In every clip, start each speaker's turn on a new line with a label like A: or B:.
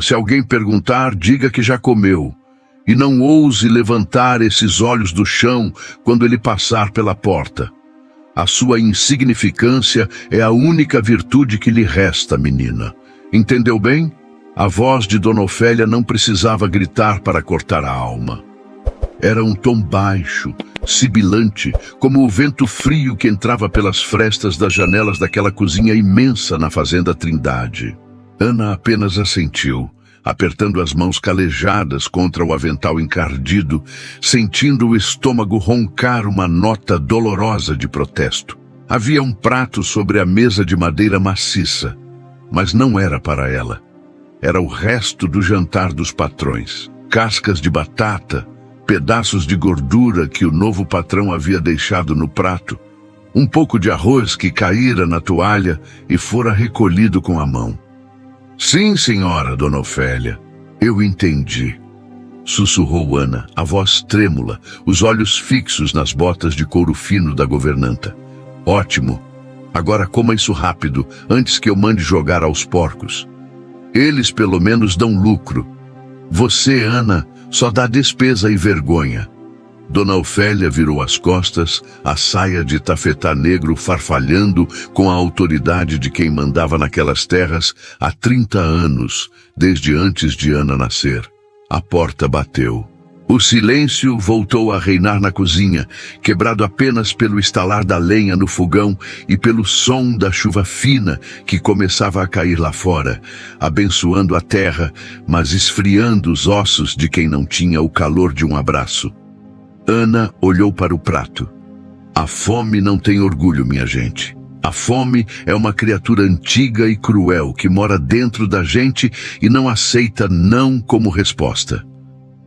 A: Se alguém perguntar, diga que já comeu. E não ouse levantar esses olhos do chão quando ele passar pela porta. A sua insignificância é a única virtude que lhe resta, menina. Entendeu bem? A voz de Dona Ofélia não precisava gritar para cortar a alma. Era um tom baixo, sibilante, como o vento frio que entrava pelas frestas das janelas daquela cozinha imensa na fazenda Trindade. Ana apenas assentiu, apertando as mãos calejadas contra o avental encardido, sentindo o estômago roncar uma nota dolorosa de protesto. Havia um prato sobre a mesa de madeira maciça, mas não era para ela. Era o resto do jantar dos patrões. Cascas de batata, pedaços de gordura que o novo patrão havia deixado no prato, um pouco de arroz que caíra na toalha e fora recolhido com a mão. Sim, senhora, Dona Ofélia, eu entendi, sussurrou Ana, a voz trêmula, os olhos fixos nas botas de couro fino da governanta. Ótimo, agora coma isso rápido, antes que eu mande jogar aos porcos. Eles pelo menos dão lucro. Você, Ana, só dá despesa e vergonha. Dona Ofélia virou as costas, a saia de tafetá negro farfalhando com a autoridade de quem mandava naquelas terras há 30 anos, desde antes de Ana nascer. A porta bateu. O silêncio voltou a reinar na cozinha, quebrado apenas pelo estalar da lenha no fogão e pelo som da chuva fina que começava a cair lá fora, abençoando a terra, mas esfriando os ossos de quem não tinha o calor de um abraço. Ana olhou para o prato. A fome não tem orgulho, minha gente. A fome é uma criatura antiga e cruel que mora dentro da gente e não aceita não como resposta.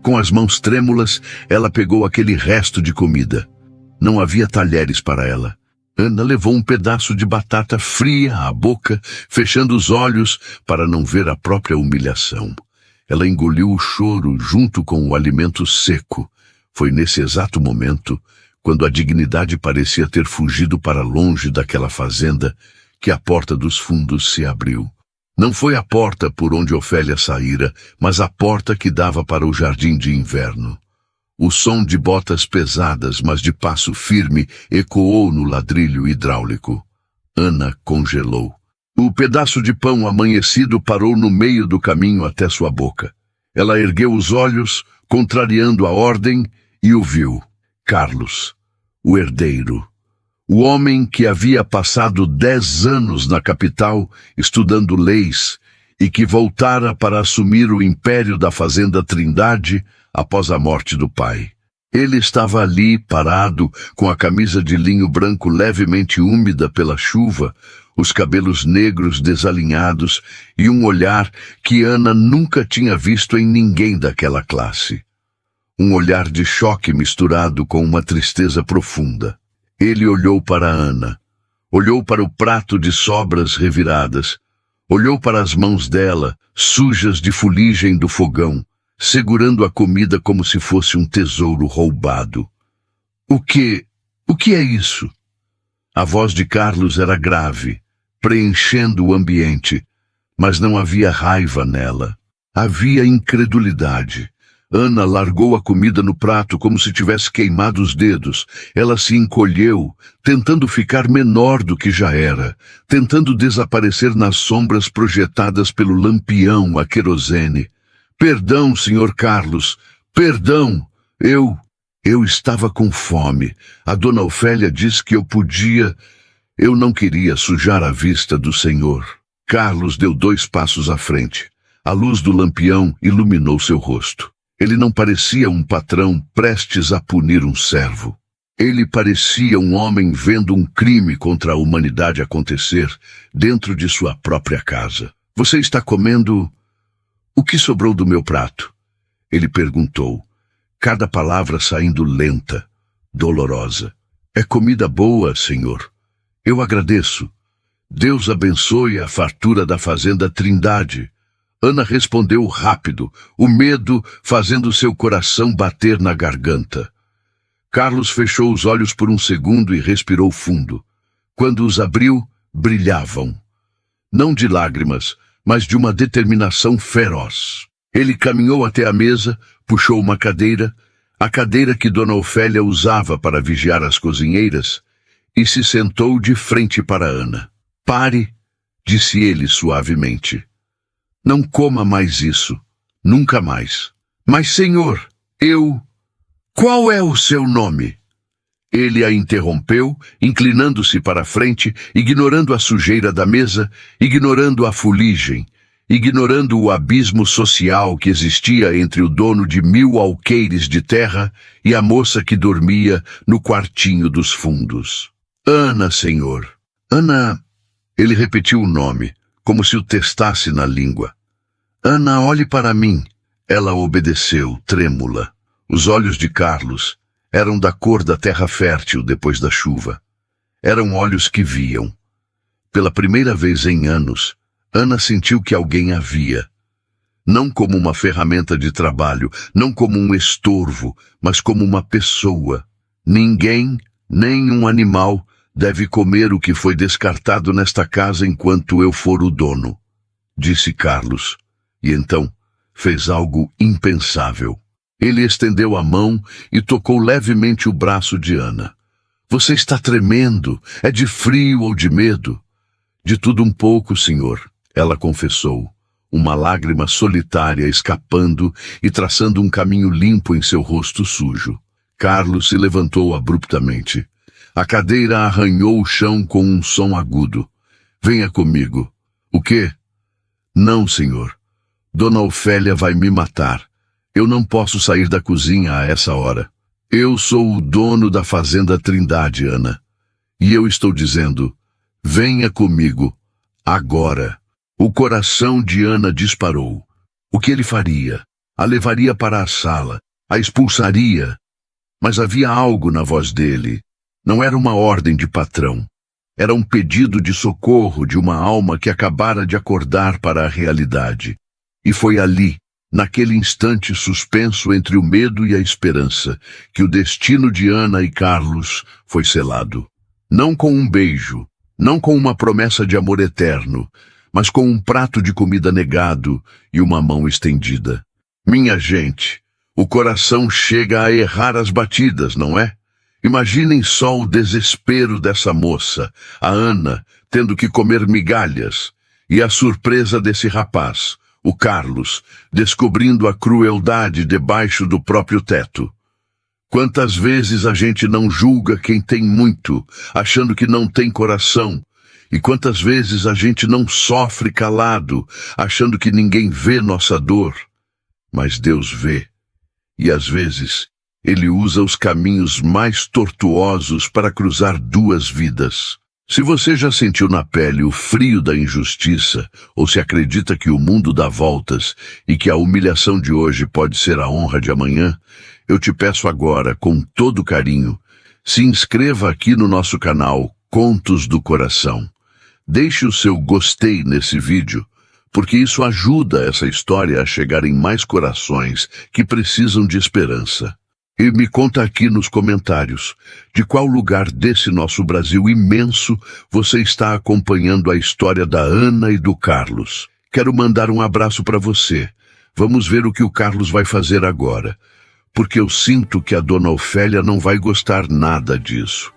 A: Com as mãos trêmulas, ela pegou aquele resto de comida. Não havia talheres para ela. Ana levou um pedaço de batata fria à boca, fechando os olhos para não ver a própria humilhação. Ela engoliu o choro junto com o alimento seco. Foi nesse exato momento, quando a dignidade parecia ter fugido para longe daquela fazenda, que a porta dos fundos se abriu. Não foi a porta por onde Ofélia saíra, mas a porta que dava para o jardim de inverno. O som de botas pesadas, mas de passo firme, ecoou no ladrilho hidráulico. Ana congelou. O pedaço de pão amanhecido parou no meio do caminho até sua boca. Ela ergueu os olhos, contrariando a ordem, e o viu. Carlos, o herdeiro. O homem que havia passado 10 anos na capital estudando leis e que voltara para assumir o império da fazenda Trindade após a morte do pai. Ele estava ali, parado, com a camisa de linho branco levemente úmida pela chuva, os cabelos negros desalinhados e um olhar que Ana nunca tinha visto em ninguém daquela classe. Um olhar de choque misturado com uma tristeza profunda. Ele olhou para Ana, olhou para o prato de sobras reviradas, olhou para as mãos dela, sujas de fuligem do fogão, segurando a comida como se fosse um tesouro roubado. O que é isso? A voz de Carlos era grave, preenchendo o ambiente, mas não havia raiva nela. Havia incredulidade. Ana largou a comida no prato como se tivesse queimado os dedos. Ela se encolheu, tentando ficar menor do que já era, tentando desaparecer nas sombras projetadas pelo lampião a querosene. Perdão, Sr. Carlos, perdão. Eu estava com fome. A Dona Ofélia disse que eu podia. Eu não queria sujar a vista do senhor. Carlos deu 2 passos à frente. A luz do lampião iluminou seu rosto. Ele não parecia um patrão prestes a punir um servo. Ele parecia um homem vendo um crime contra a humanidade acontecer dentro de sua própria casa. Você está comendo... O que sobrou do meu prato? Ele perguntou, cada palavra saindo lenta, dolorosa. É comida boa, senhor. Eu agradeço. Deus abençoe a fartura da fazenda Trindade. Ana respondeu rápido, o medo fazendo seu coração bater na garganta. Carlos fechou os olhos por um segundo e respirou fundo. Quando os abriu, brilhavam. Não de lágrimas, mas de uma determinação feroz. Ele caminhou até a mesa, puxou uma cadeira, a cadeira que Dona Ofélia usava para vigiar as cozinheiras, e se sentou de frente para Ana. Pare, disse ele suavemente. Não coma mais isso, nunca mais. Mas, senhor, Qual é o seu nome? Ele a interrompeu, inclinando-se para a frente, ignorando a sujeira da mesa, ignorando a fuligem, ignorando o abismo social que existia entre o dono de 1000 alqueires de terra e a moça que dormia no quartinho dos fundos. Ana, senhor. Ana... Ele repetiu o nome, como se o testasse na língua. Ana, olhe para mim. Ela obedeceu, trêmula. Os olhos de Carlos eram da cor da terra fértil depois da chuva. Eram olhos que viam. Pela primeira vez em anos, Ana sentiu que alguém a via. Não como uma ferramenta de trabalho, não como um estorvo, mas como uma pessoa. Ninguém, nem um animal, deve comer o que foi descartado nesta casa enquanto eu for o dono, disse Carlos. E então fez algo impensável. Ele estendeu a mão e tocou levemente o braço de Ana. Você está tremendo. É de frio ou de medo? De tudo um pouco, senhor, ela confessou, uma lágrima solitária escapando e traçando um caminho limpo em seu rosto sujo. Carlos se levantou abruptamente. A cadeira arranhou o chão com um som agudo. Venha comigo. O quê? Não, senhor. Dona Ofélia vai me matar. Eu não posso sair da cozinha a essa hora. Eu sou o dono da fazenda Trindade, Ana. E eu estou dizendo, venha comigo, agora. O coração de Ana disparou. O que ele faria? A levaria para a sala, a expulsaria. Mas havia algo na voz dele. Não era uma ordem de patrão. Era um pedido de socorro de uma alma que acabara de acordar para a realidade. E foi ali, naquele instante suspenso entre o medo e a esperança, que o destino de Ana e Carlos foi selado. Não com um beijo, não com uma promessa de amor eterno, mas com um prato de comida negado e uma mão estendida. Minha gente, o coração chega a errar as batidas, não é? Imaginem só o desespero dessa moça, a Ana, tendo que comer migalhas, e a surpresa desse rapaz, o Carlos, descobrindo a crueldade debaixo do próprio teto. Quantas vezes a gente não julga quem tem muito, achando que não tem coração, e quantas vezes a gente não sofre calado, achando que ninguém vê nossa dor. Mas Deus vê, e às vezes Ele usa os caminhos mais tortuosos para cruzar duas vidas. Se você já sentiu na pele o frio da injustiça, ou se acredita que o mundo dá voltas e que a humilhação de hoje pode ser a honra de amanhã, eu te peço agora, com todo carinho, se inscreva aqui no nosso canal Contos do Coração. Deixe o seu gostei nesse vídeo, porque isso ajuda essa história a chegar em mais corações que precisam de esperança. E me conta aqui nos comentários de qual lugar desse nosso Brasil imenso você está acompanhando a história da Ana e do Carlos. Quero mandar um abraço para você. Vamos ver o que o Carlos vai fazer agora, porque eu sinto que a Dona Ofélia não vai gostar nada disso.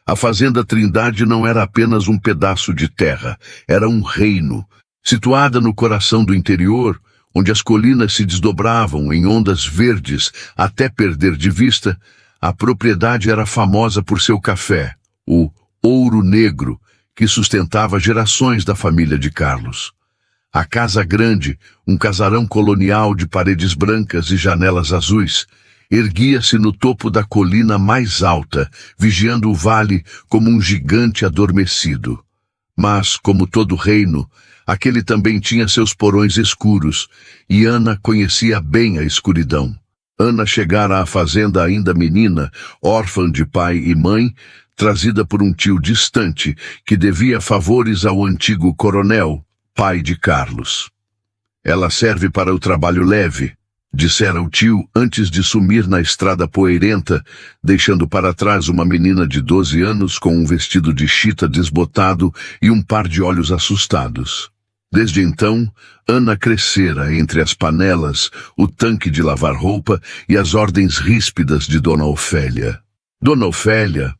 A: A fazenda Trindade não era apenas um pedaço de terra, era um reino. Situada no coração do interior, onde as colinas se desdobravam em ondas verdes até perder de vista, a propriedade era famosa por seu café, o Ouro Negro, que sustentava gerações da família de Carlos. A Casa Grande, um casarão colonial de paredes brancas e janelas azuis, erguia-se no topo da colina mais alta, vigiando o vale como um gigante adormecido. Mas, como todo reino, aquele também tinha seus porões escuros, e Ana conhecia bem a escuridão. Ana chegara à fazenda ainda menina, órfã de pai e mãe, trazida por um tio distante, que devia favores ao antigo coronel, pai de Carlos. Ela serve para o trabalho leve, dissera o tio antes de sumir na estrada poeirenta, deixando para trás uma menina de 12 anos com um vestido de chita desbotado e um par de olhos assustados. Desde então, Ana crescera entre as panelas, o tanque de lavar roupa e as ordens ríspidas de Dona Ofélia. Dona Ofélia,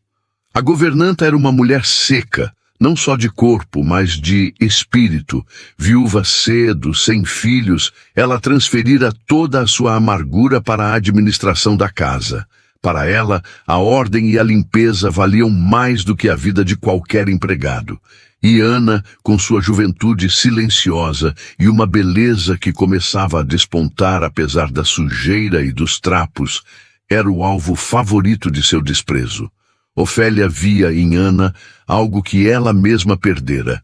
A: a governanta, era uma mulher seca, não só de corpo, mas de espírito. Viúva cedo, sem filhos, ela transferira toda a sua amargura para a administração da casa. Para ela, a ordem e a limpeza valiam mais do que a vida de qualquer empregado. E Ana, com sua juventude silenciosa e uma beleza que começava a despontar apesar da sujeira e dos trapos, era o alvo favorito de seu desprezo. Ofélia via em Ana algo que ela mesma perdera: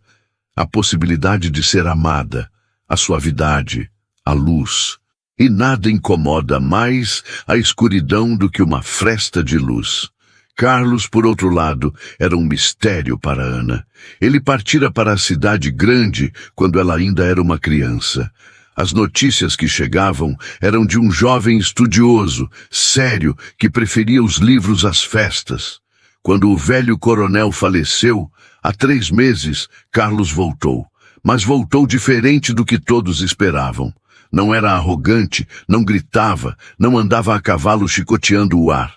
A: a possibilidade de ser amada, a suavidade, a luz. E nada incomoda mais a escuridão do que uma fresta de luz. Carlos, por outro lado, era um mistério para Ana. Ele partira para a cidade grande quando ela ainda era uma criança. As notícias que chegavam eram de um jovem estudioso, sério, que preferia os livros às festas. Quando o velho coronel faleceu, há 3 meses, Carlos voltou. Mas voltou diferente do que todos esperavam. Não era arrogante, não gritava, não andava a cavalo chicoteando o ar.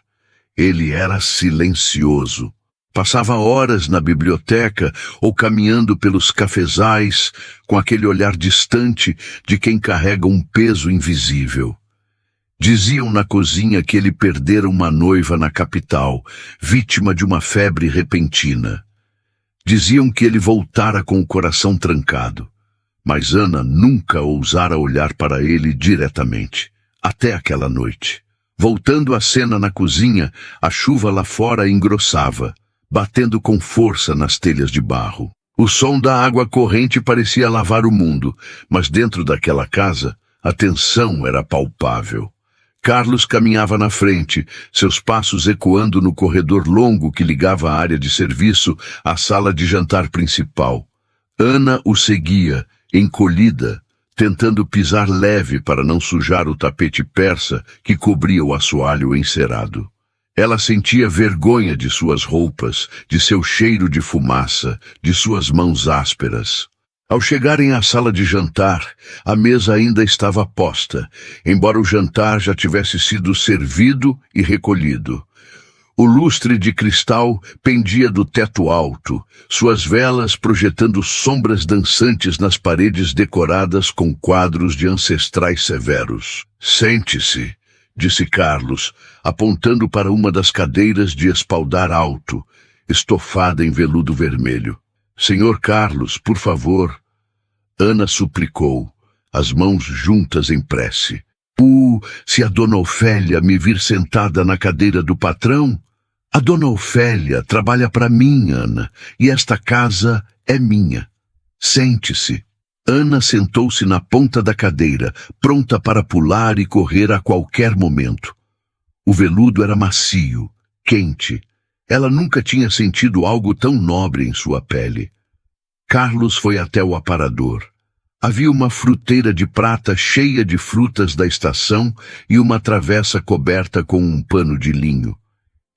A: Ele era silencioso. Passava horas na biblioteca ou caminhando pelos cafezais, com aquele olhar distante de quem carrega um peso invisível. Diziam na cozinha que ele perdera uma noiva na capital, vítima de uma febre repentina. Diziam que ele voltara com o coração trancado. Mas Ana nunca ousara olhar para ele diretamente, até aquela noite. Voltando à cena na cozinha, a chuva lá fora engrossava, batendo com força nas telhas de barro. O som da água corrente parecia lavar o mundo, mas dentro daquela casa, a tensão era palpável. Carlos caminhava na frente, seus passos ecoando no corredor longo que ligava a área de serviço à sala de jantar principal. Ana o seguia, encolhida, tentando pisar leve para não sujar o tapete persa que cobria o assoalho encerado. Ela sentia vergonha de suas roupas, de seu cheiro de fumaça, de suas mãos ásperas. Ao chegarem à sala de jantar, a mesa ainda estava posta, embora o jantar já tivesse sido servido e recolhido. O lustre de cristal pendia do teto alto, suas velas projetando sombras dançantes nas paredes decoradas com quadros de ancestrais severos. "Sente-se", disse Carlos, apontando para uma das cadeiras de espaldar alto, estofada em veludo vermelho. "Senhor Carlos, por favor." Ana suplicou, as mãos juntas em prece. Se a Dona Ofélia me vir sentada na cadeira do patrão..." "A Dona Ofélia trabalha para mim, Ana, e esta casa é minha. Sente-se." Ana sentou-se na ponta da cadeira, pronta para pular e correr a qualquer momento. O veludo era macio, quente. Ela nunca tinha sentido algo tão nobre em sua pele. Carlos foi até o aparador. Havia uma fruteira de prata cheia de frutas da estação e uma travessa coberta com um pano de linho.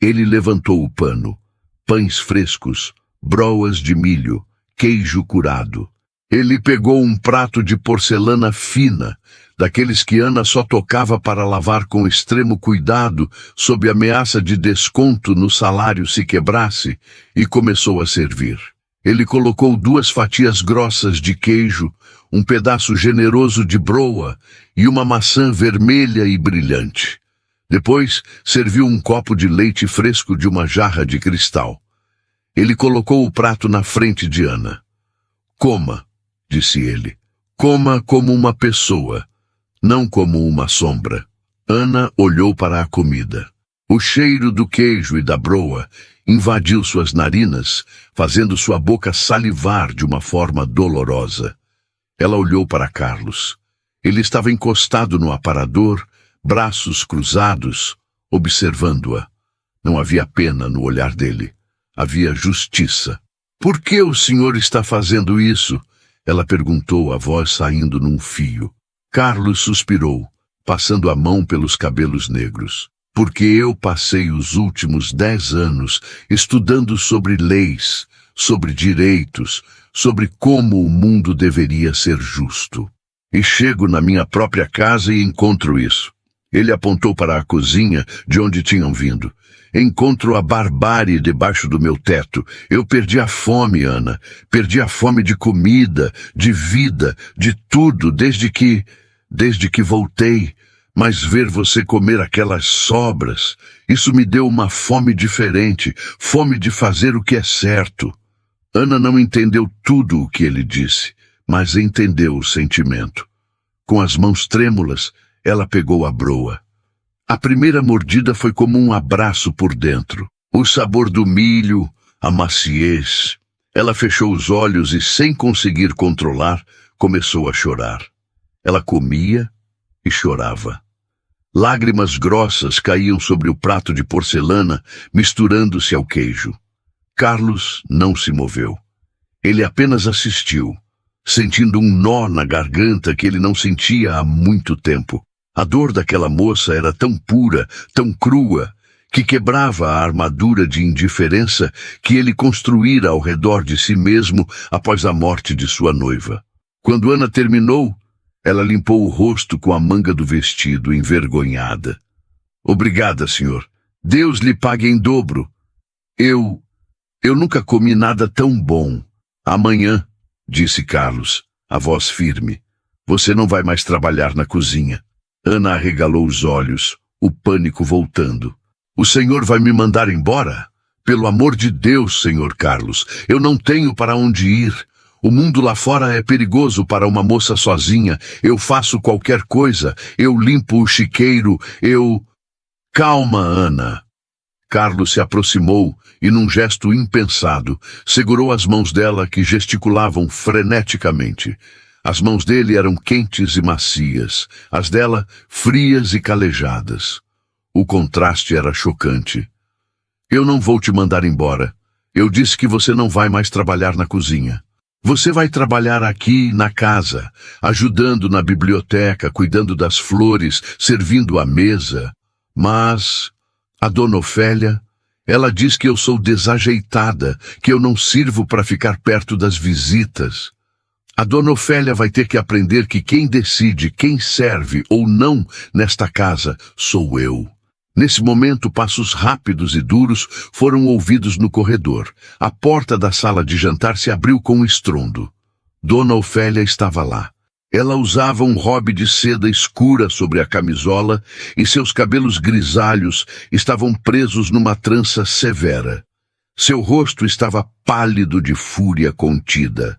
A: Ele levantou o pano. Pães frescos, broas de milho, queijo curado. Ele pegou um prato de porcelana fina, daqueles que Ana só tocava para lavar com extremo cuidado, sob ameaça de desconto no salário se quebrasse, e começou a servir. Ele colocou 2 fatias grossas de queijo, um pedaço generoso de broa e uma maçã vermelha e brilhante. Depois, serviu um copo de leite fresco de uma jarra de cristal. Ele colocou o prato na frente de Ana. "Coma", disse ele. "Coma como uma pessoa, não como uma sombra." Ana olhou para a comida. O cheiro do queijo e da broa invadiu suas narinas, fazendo sua boca salivar de uma forma dolorosa. Ela olhou para Carlos. Ele estava encostado no aparador, braços cruzados, observando-a. Não havia pena no olhar dele. Havia justiça. "Por que o senhor está fazendo isso?" ela perguntou, a voz saindo num fio. Carlos suspirou. passando a mão pelos cabelos negros. Porque eu passei os últimos 10 anos estudando sobre leis, sobre direitos, sobre como o mundo deveria ser justo. E chego na minha própria casa e encontro isso. Ele apontou para a cozinha de onde tinham vindo. Encontro a barbárie debaixo do meu teto. Eu perdi a fome, Ana. Perdi a fome de comida, de vida, de tudo, desde que voltei. Mas ver você comer aquelas sobras, isso me deu uma fome diferente, fome de fazer o que é certo. Ana não entendeu tudo o que ele disse, mas entendeu o sentimento. Com as mãos trêmulas, ela pegou a broa. A primeira mordida foi como um abraço por dentro. O sabor do milho, a maciez. Ela fechou os olhos e, sem conseguir controlar, começou a chorar. Ela comia e chorava. Lágrimas grossas caíam sobre o prato de porcelana, misturando-se ao queijo. Carlos não se moveu. Ele apenas assistiu, sentindo um nó na garganta que ele não sentia há muito tempo. A dor daquela moça era tão pura, tão crua, que quebrava a armadura de indiferença que ele construíra ao redor de si mesmo após a morte de sua noiva. Quando Ana terminou, ela limpou o rosto com a manga do vestido, envergonhada. Obrigada, senhor. Deus lhe pague em dobro. Eu nunca comi nada tão bom. Amanhã, disse Carlos, a voz firme, você não vai mais trabalhar na cozinha. Ana arregalou os olhos, o pânico voltando. O senhor vai me mandar embora? Pelo amor de Deus, senhor Carlos, eu não tenho para onde ir. O mundo lá fora é perigoso para uma moça sozinha. Eu faço qualquer coisa. Eu limpo o chiqueiro. Calma, Ana. Carlos se aproximou e, num gesto impensado, segurou as mãos dela que gesticulavam freneticamente. As mãos dele eram quentes e macias, as dela frias e calejadas. O contraste era chocante. Eu não vou te mandar embora. Eu disse que você não vai mais trabalhar na cozinha. Você vai trabalhar aqui na casa, ajudando na biblioteca, cuidando das flores, servindo à mesa. Mas a dona Ofélia, ela diz que eu sou desajeitada, que eu não sirvo para ficar perto das visitas. A dona Ofélia vai ter que aprender que quem decide quem serve ou não nesta casa sou eu. Nesse momento, passos rápidos e duros foram ouvidos no corredor. A porta da sala de jantar se abriu com um estrondo. Dona Ofélia estava lá. Ela usava um robe de seda escura sobre a camisola e seus cabelos grisalhos estavam presos numa trança severa. Seu rosto estava pálido de fúria contida.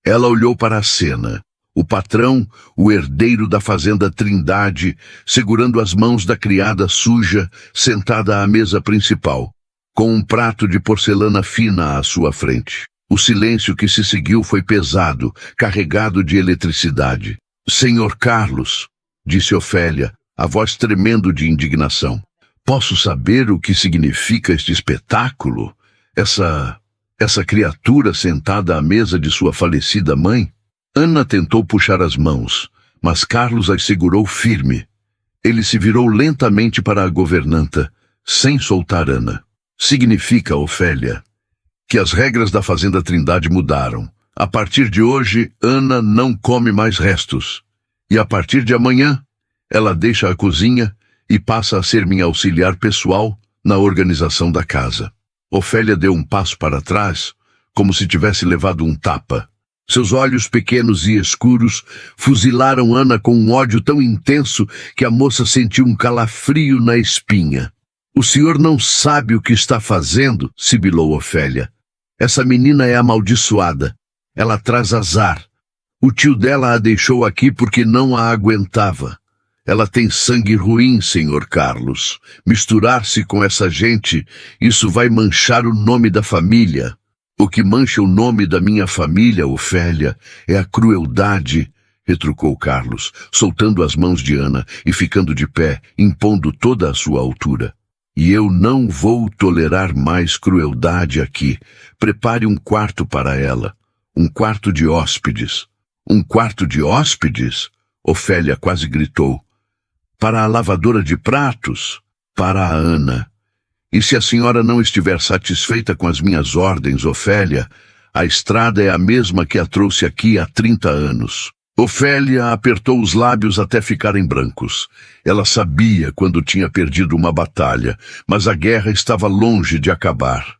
A: Ela olhou para a cena. O patrão, o herdeiro da fazenda Trindade, segurando as mãos da criada suja, sentada à mesa principal, com um prato de porcelana fina à sua frente. O silêncio que se seguiu foi pesado, carregado de eletricidade. Senhor Carlos, disse Ofélia, a voz tremendo de indignação. Posso saber o que significa este espetáculo? Essa criatura sentada à mesa de sua falecida mãe? Ana tentou puxar as mãos, mas Carlos as segurou firme. Ele se virou lentamente para a governanta, sem soltar Ana. Significa, Ofélia, que as regras da Fazenda Trindade mudaram. A partir de hoje, Ana não come mais restos. E a partir de amanhã, ela deixa a cozinha e passa a ser minha auxiliar pessoal na organização da casa. Ofélia deu um passo para trás, como se tivesse levado um tapa. Seus olhos pequenos e escuros fuzilaram Ana com um ódio tão intenso que a moça sentiu um calafrio na espinha. O senhor não sabe o que está fazendo, sibilou Ofélia. Essa menina é amaldiçoada. Ela traz azar. O tio dela a deixou aqui porque não a aguentava. Ela tem sangue ruim, senhor Carlos. Misturar-se com essa gente, isso vai manchar o nome da família. O que mancha o nome da minha família, Ofélia, é a crueldade, retrucou Carlos, soltando as mãos de Ana e ficando de pé, impondo toda a sua altura. E eu não vou tolerar mais crueldade aqui. Prepare um quarto para ela. Um quarto de hóspedes. Um quarto de hóspedes? Ofélia quase gritou. Para a lavadora de pratos? Para a Ana. E se a senhora não estiver satisfeita com as minhas ordens, Ofélia, a estrada é a mesma que a trouxe aqui há 30 anos. Ofélia apertou os lábios até ficarem brancos. Ela sabia quando tinha perdido uma batalha, mas a guerra estava longe de acabar.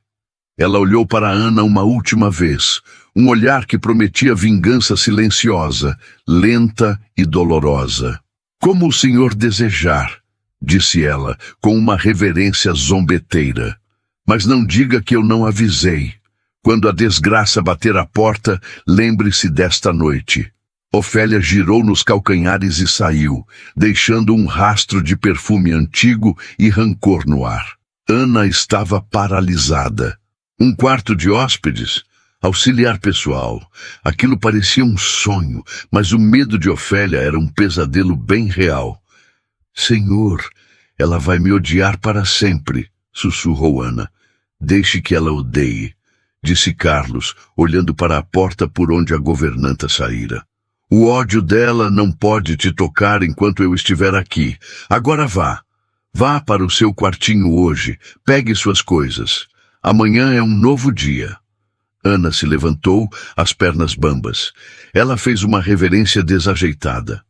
A: Ela olhou para Ana uma última vez, um olhar que prometia vingança silenciosa, lenta e dolorosa. Como o senhor desejar, disse ela, com uma reverência zombeteira. Mas não diga que eu não avisei. Quando a desgraça bater à porta, lembre-se desta noite. Ofélia girou nos calcanhares e saiu, deixando um rastro de perfume antigo e rancor no ar. Ana estava paralisada. Um quarto de hóspedes? Auxiliar pessoal. Aquilo parecia um sonho, mas o medo de Ofélia era um pesadelo bem real. Senhor, ela vai me odiar para sempre, sussurrou Ana. Deixe que ela odeie, disse Carlos, olhando para a porta por onde a governanta saíra. O ódio dela não pode te tocar enquanto eu estiver aqui. Agora vá. Vá para o seu quartinho hoje. Pegue suas coisas. Amanhã é um novo dia. Ana se levantou, as pernas bambas. Ela fez uma reverência desajeitada.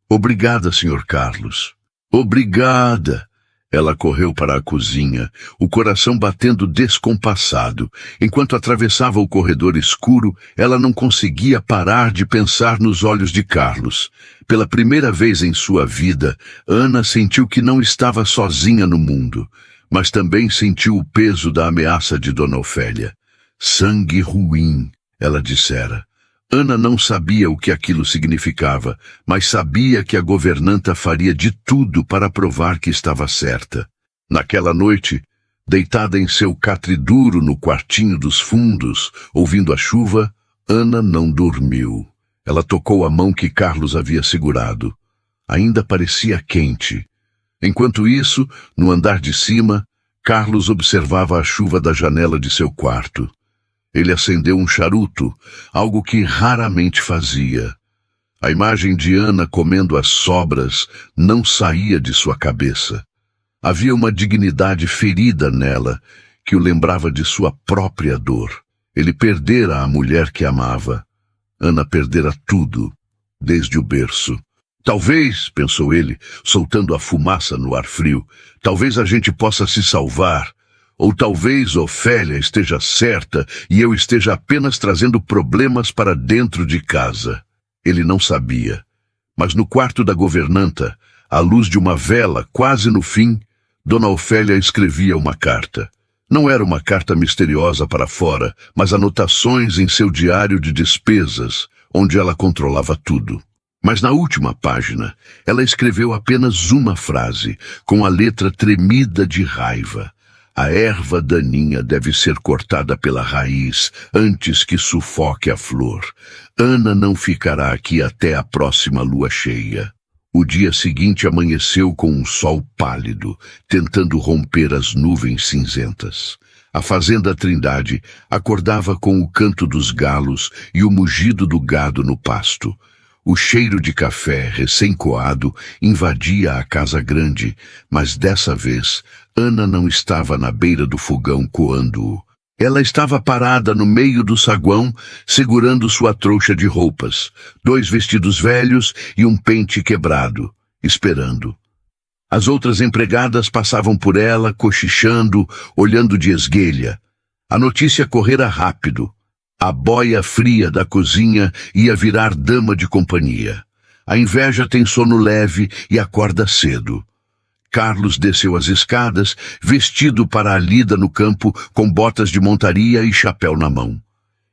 A: Obrigada, Sr. Carlos. Obrigada. Ela correu para a cozinha, o coração batendo descompassado. Enquanto atravessava o corredor escuro, ela não conseguia parar de pensar nos olhos de Carlos. Pela primeira vez em sua vida, Ana sentiu que não estava sozinha no mundo, mas também sentiu o peso da ameaça de Dona Ofélia. Sangue ruim, ela dissera. Ana não sabia o que aquilo significava, mas sabia que a governanta faria de tudo para provar que estava certa. Naquela noite, deitada em seu catre duro no quartinho dos fundos, ouvindo a chuva, Ana não dormiu. Ela tocou a mão que Carlos havia segurado. Ainda parecia quente. Enquanto isso, no andar de cima, Carlos observava a chuva da janela de seu quarto. Ele acendeu um charuto, algo que raramente fazia. A imagem de Ana comendo as sobras não saía de sua cabeça. Havia uma dignidade ferida nela, que o lembrava de sua própria dor. Ele perdera a mulher que amava. Ana perdera tudo, desde o berço. Talvez, pensou ele, soltando a fumaça no ar frio, talvez a gente possa se salvar. Ou talvez Ofélia esteja certa e eu esteja apenas trazendo problemas para dentro de casa. Ele não sabia. Mas no quarto da governanta, à luz de uma vela, quase no fim, Dona Ofélia escrevia uma carta. Não era uma carta misteriosa para fora, mas anotações em seu diário de despesas, onde ela controlava tudo. Mas na última página, ela escreveu apenas uma frase, com a letra tremida de raiva. A erva daninha deve ser cortada pela raiz antes que sufoque a flor. Ana não ficará aqui até a próxima lua cheia. O dia seguinte amanheceu com um sol pálido, tentando romper as nuvens cinzentas. A fazenda Trindade acordava com o canto dos galos e o mugido do gado no pasto. O cheiro de café recém-coado invadia a casa grande, mas dessa vez Ana não estava na beira do fogão coando-o. Ela estava parada no meio do saguão, segurando sua trouxa de roupas, 2 vestidos velhos e um pente quebrado, esperando. As outras empregadas passavam por ela, cochichando, olhando de esguelha. A notícia correra rápido. A boia fria da cozinha ia virar dama de companhia. A inveja tem sono leve e acorda cedo. Carlos desceu as escadas, vestido para a lida no campo, com botas de montaria e chapéu na mão.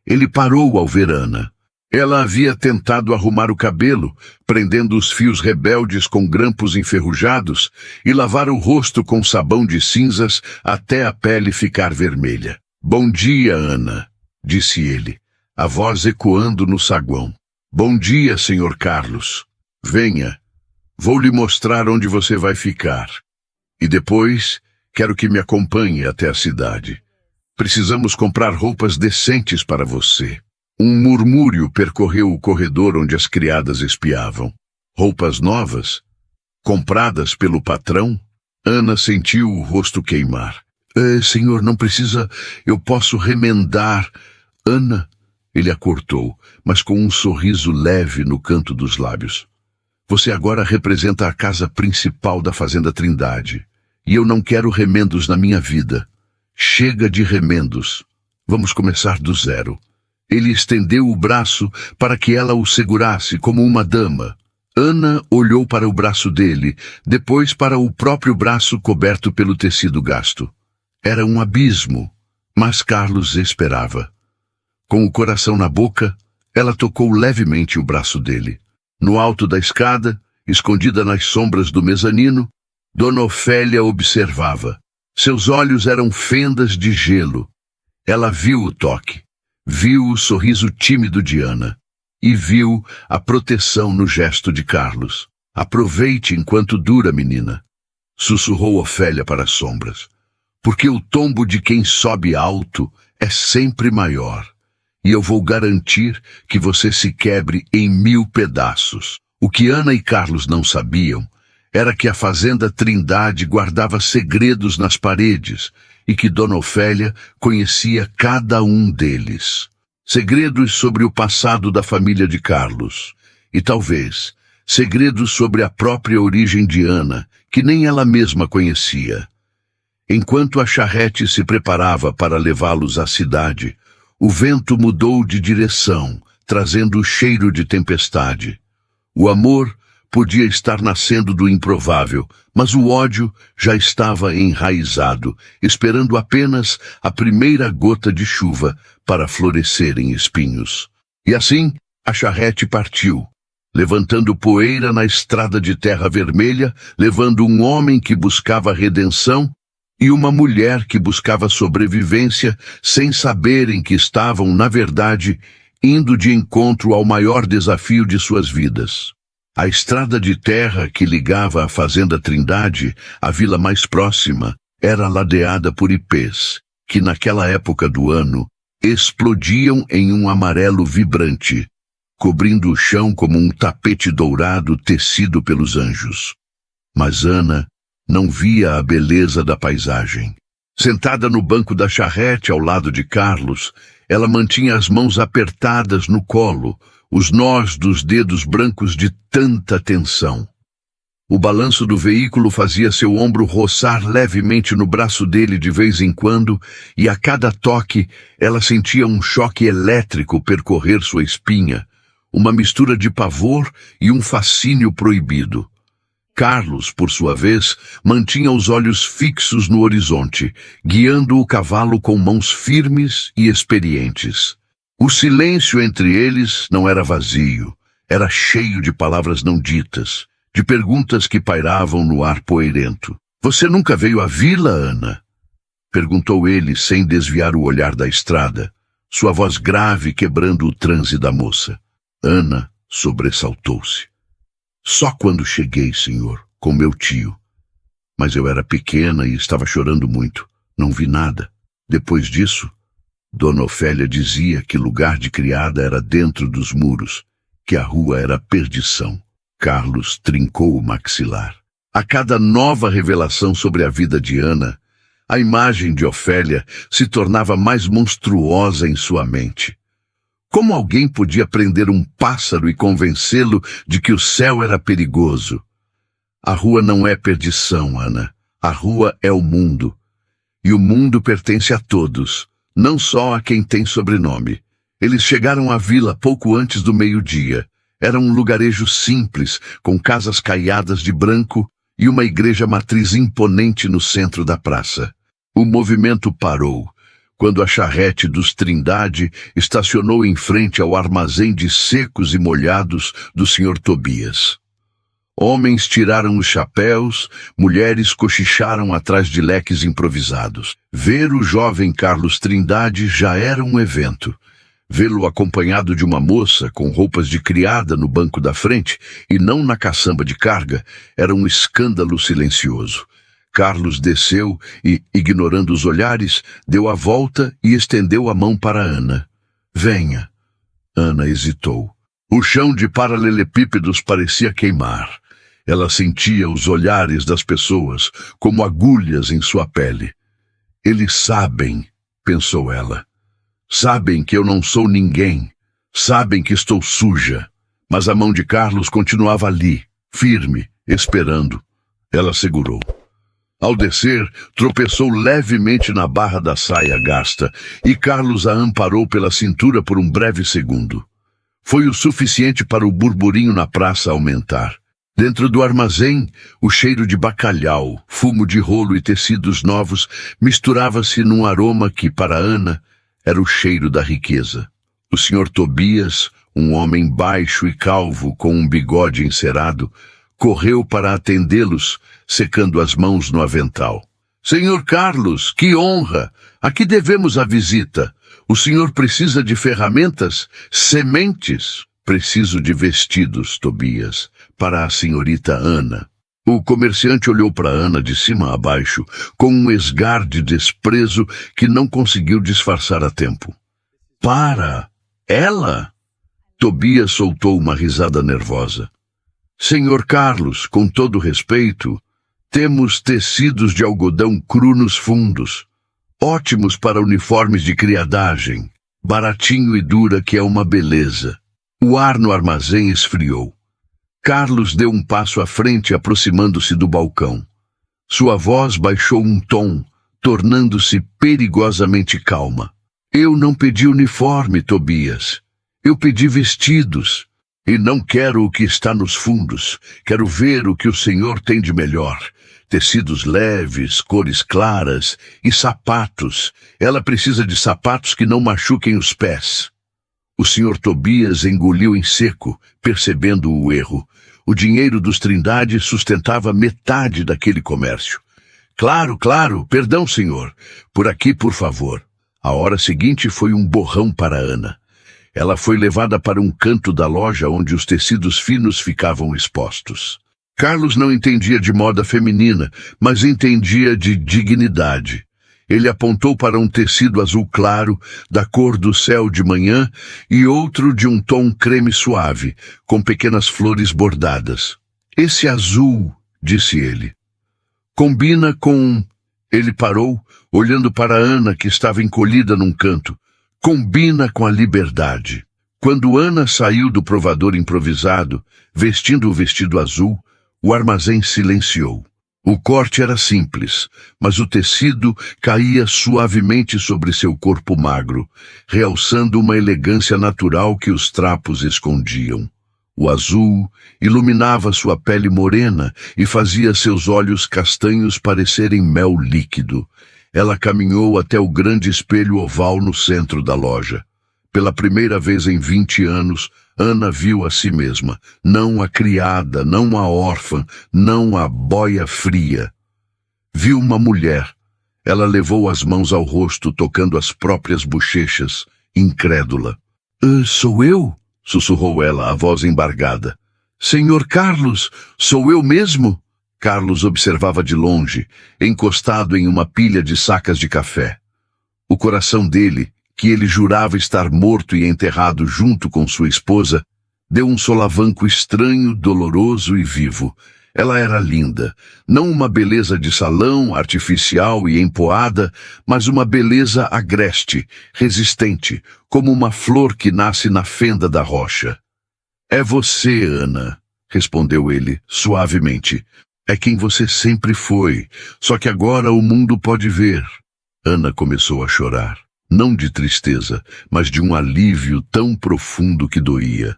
A: Ele parou ao ver Ana. Ela havia tentado arrumar o cabelo, prendendo os fios rebeldes com grampos enferrujados, e lavar o rosto com sabão de cinzas até a pele ficar vermelha. "Bom dia, Ana", disse ele, a voz ecoando no saguão. "Bom dia, Sr. Carlos. Venha. Vou lhe mostrar onde você vai ficar. E depois, quero que me acompanhe até a cidade. Precisamos comprar roupas decentes para você." Um murmúrio percorreu o corredor onde as criadas espiavam. Roupas novas? compradas pelo patrão? Ana sentiu o rosto queimar. Senhor, não precisa, eu posso remendar. Ana, ele a cortou, mas com um sorriso leve no canto dos lábios. Você agora representa a casa principal da Fazenda Trindade, e eu não quero remendos na minha vida. Chega de remendos. Vamos começar do zero. Ele estendeu o braço para que ela o segurasse como uma dama. Ana olhou para o braço dele, depois para o próprio braço coberto pelo tecido gasto. Era um abismo, mas Carlos esperava. Com o coração na boca, ela tocou levemente o braço dele. No alto da escada, escondida nas sombras do mezanino, Dona Ofélia observava. Seus olhos eram fendas de gelo. Ela viu o toque, viu o sorriso tímido de Ana. E viu a proteção no gesto de Carlos. Aproveite enquanto dura, menina, sussurrou Ofélia para as sombras. Porque o tombo de quem sobe alto é sempre maior. E eu vou garantir que você se quebre em 1000 pedaços. O que Ana e Carlos não sabiam era que a Fazenda Trindade guardava segredos nas paredes e que Dona Ofélia conhecia cada um deles. Segredos sobre o passado da família de Carlos, e talvez segredos sobre a própria origem de Ana, que nem ela mesma conhecia. Enquanto a charrete se preparava para levá-los à cidade, o vento mudou de direção, trazendo o cheiro de tempestade. O amor podia estar nascendo do improvável, mas o ódio já estava enraizado, esperando apenas a primeira gota de chuva para florescer em espinhos. E assim, a charrete partiu, levantando poeira na estrada de terra vermelha, levando um homem que buscava redenção e uma mulher que buscava sobrevivência, sem saberem que estavam, na verdade, indo de encontro ao maior desafio de suas vidas. A estrada de terra que ligava a Fazenda Trindade à vila mais próxima era ladeada por ipês, que naquela época do ano explodiam em um amarelo vibrante, cobrindo o chão como um tapete dourado tecido pelos anjos. Mas Ana não via a beleza da paisagem. Sentada no banco da charrete ao lado de Carlos, ela mantinha as mãos apertadas no colo, os nós dos dedos brancos de tanta tensão. O balanço do veículo fazia seu ombro roçar levemente no braço dele de vez em quando, e a cada toque ela sentia um choque elétrico percorrer sua espinha, uma mistura de pavor e um fascínio proibido. Carlos, por sua vez, mantinha os olhos fixos no horizonte, guiando o cavalo com mãos firmes e experientes. O silêncio entre eles não era vazio, era cheio de palavras não ditas, de perguntas que pairavam no ar poeirento. Você nunca veio à vila, Ana? Perguntou ele sem desviar o olhar da estrada, sua voz grave quebrando o transe da moça. Ana sobressaltou-se. Só quando cheguei, senhor, com meu tio. Mas eu era pequena e estava chorando muito. Não vi nada. Depois disso, Dona Ofélia dizia que lugar de criada era dentro dos muros, que a rua era perdição. Carlos trincou o maxilar. A cada nova revelação sobre a vida de Ana, a imagem de Ofélia se tornava mais monstruosa em sua mente. Como alguém podia prender um pássaro e convencê-lo de que o céu era perigoso? A rua não é perdição, Ana. A rua é o mundo. E o mundo pertence a todos, não só a quem tem sobrenome. Eles chegaram à vila pouco antes do meio-dia. Era um lugarejo simples, com casas caiadas de branco e uma igreja matriz imponente no centro da praça. O movimento parou quando a charrete dos Trindade estacionou em frente ao armazém de secos e molhados do Sr. Tobias. Homens tiraram os chapéus, mulheres cochicharam atrás de leques improvisados. Ver o jovem Carlos Trindade já era um evento. Vê-lo acompanhado de uma moça com roupas de criada no banco da frente e não na caçamba de carga era um escândalo silencioso. Carlos desceu e, ignorando os olhares, deu a volta e estendeu a mão para Ana. Venha. Ana hesitou. O chão de paralelepípedos parecia queimar. Ela sentia os olhares das pessoas como agulhas em sua pele. Eles sabem, pensou ela. Sabem que eu não sou ninguém. Sabem que estou suja. Mas a mão de Carlos continuava ali, firme, esperando. Ela segurou. Ao descer, tropeçou levemente na barra da saia gasta e Carlos a amparou pela cintura por um breve segundo. Foi o suficiente para o burburinho na praça aumentar. Dentro do armazém, o cheiro de bacalhau, fumo de rolo e tecidos novos misturava-se num aroma que, para Ana, era o cheiro da riqueza. O Sr. Tobias, um homem baixo e calvo com um bigode encerado, correu para atendê-los, secando as mãos no avental. Senhor Carlos, que honra! A que devemos a visita? O senhor precisa de ferramentas? Sementes? Preciso de vestidos, Tobias, para a senhorita Ana. O comerciante olhou para Ana de cima a baixo, com um esgar de desprezo que não conseguiu disfarçar a tempo. Para! Ela? Tobias soltou uma risada nervosa. Senhor Carlos, com todo respeito, temos tecidos de algodão cru nos fundos, ótimos para uniformes de criadagem, baratinho e dura que é uma beleza. O ar no armazém esfriou. Carlos deu um passo à frente, aproximando-se do balcão. Sua voz baixou um tom, tornando-se perigosamente calma. Eu não pedi uniforme, Tobias. Eu pedi vestidos. E não quero o que está nos fundos. Quero ver o que o senhor tem de melhor. Tecidos leves, cores claras e sapatos. Ela precisa de sapatos que não machuquem os pés. O Sr. Tobias engoliu em seco, percebendo o erro. O dinheiro dos Trindade sustentava metade daquele comércio. Claro, perdão, senhor. Por aqui, por favor. A hora seguinte foi um borrão para Ana. Ela foi levada para um canto da loja onde os tecidos finos ficavam expostos. Carlos não entendia de moda feminina, mas entendia de dignidade. Ele apontou para um tecido azul claro, da cor do céu de manhã, e outro de um tom creme suave, com pequenas flores bordadas. Esse azul, disse ele, combina com... Ele parou, olhando para Ana, que estava encolhida num canto. Combina com a liberdade. Quando Ana saiu do provador improvisado, vestindo o vestido azul, o armazém silenciou. O corte era simples, mas o tecido caía suavemente sobre seu corpo magro, realçando uma elegância natural que os trapos escondiam. O azul iluminava sua pele morena e fazia seus olhos castanhos parecerem mel líquido. Ela caminhou até o grande espelho oval no centro da loja. Pela primeira vez em 20 anos, Ana viu a si mesma, não a criada, não a órfã, não a boia fria. Viu uma mulher. Ela levou as mãos ao rosto, tocando as próprias bochechas, incrédula. Sou eu? Sussurrou ela, a voz embargada. Senhor Carlos, sou eu mesmo? Carlos observava de longe, encostado em uma pilha de sacas de café. O coração dele, que ele jurava estar morto e enterrado junto com sua esposa, deu um solavanco estranho, doloroso e vivo. Ela era linda, não uma beleza de salão, artificial e empoada, mas uma beleza agreste, resistente, como uma flor que nasce na fenda da rocha. É você, Ana, respondeu ele, suavemente. É quem você sempre foi, só que agora o mundo pode ver. Ana começou a chorar, não de tristeza, mas de um alívio tão profundo que doía.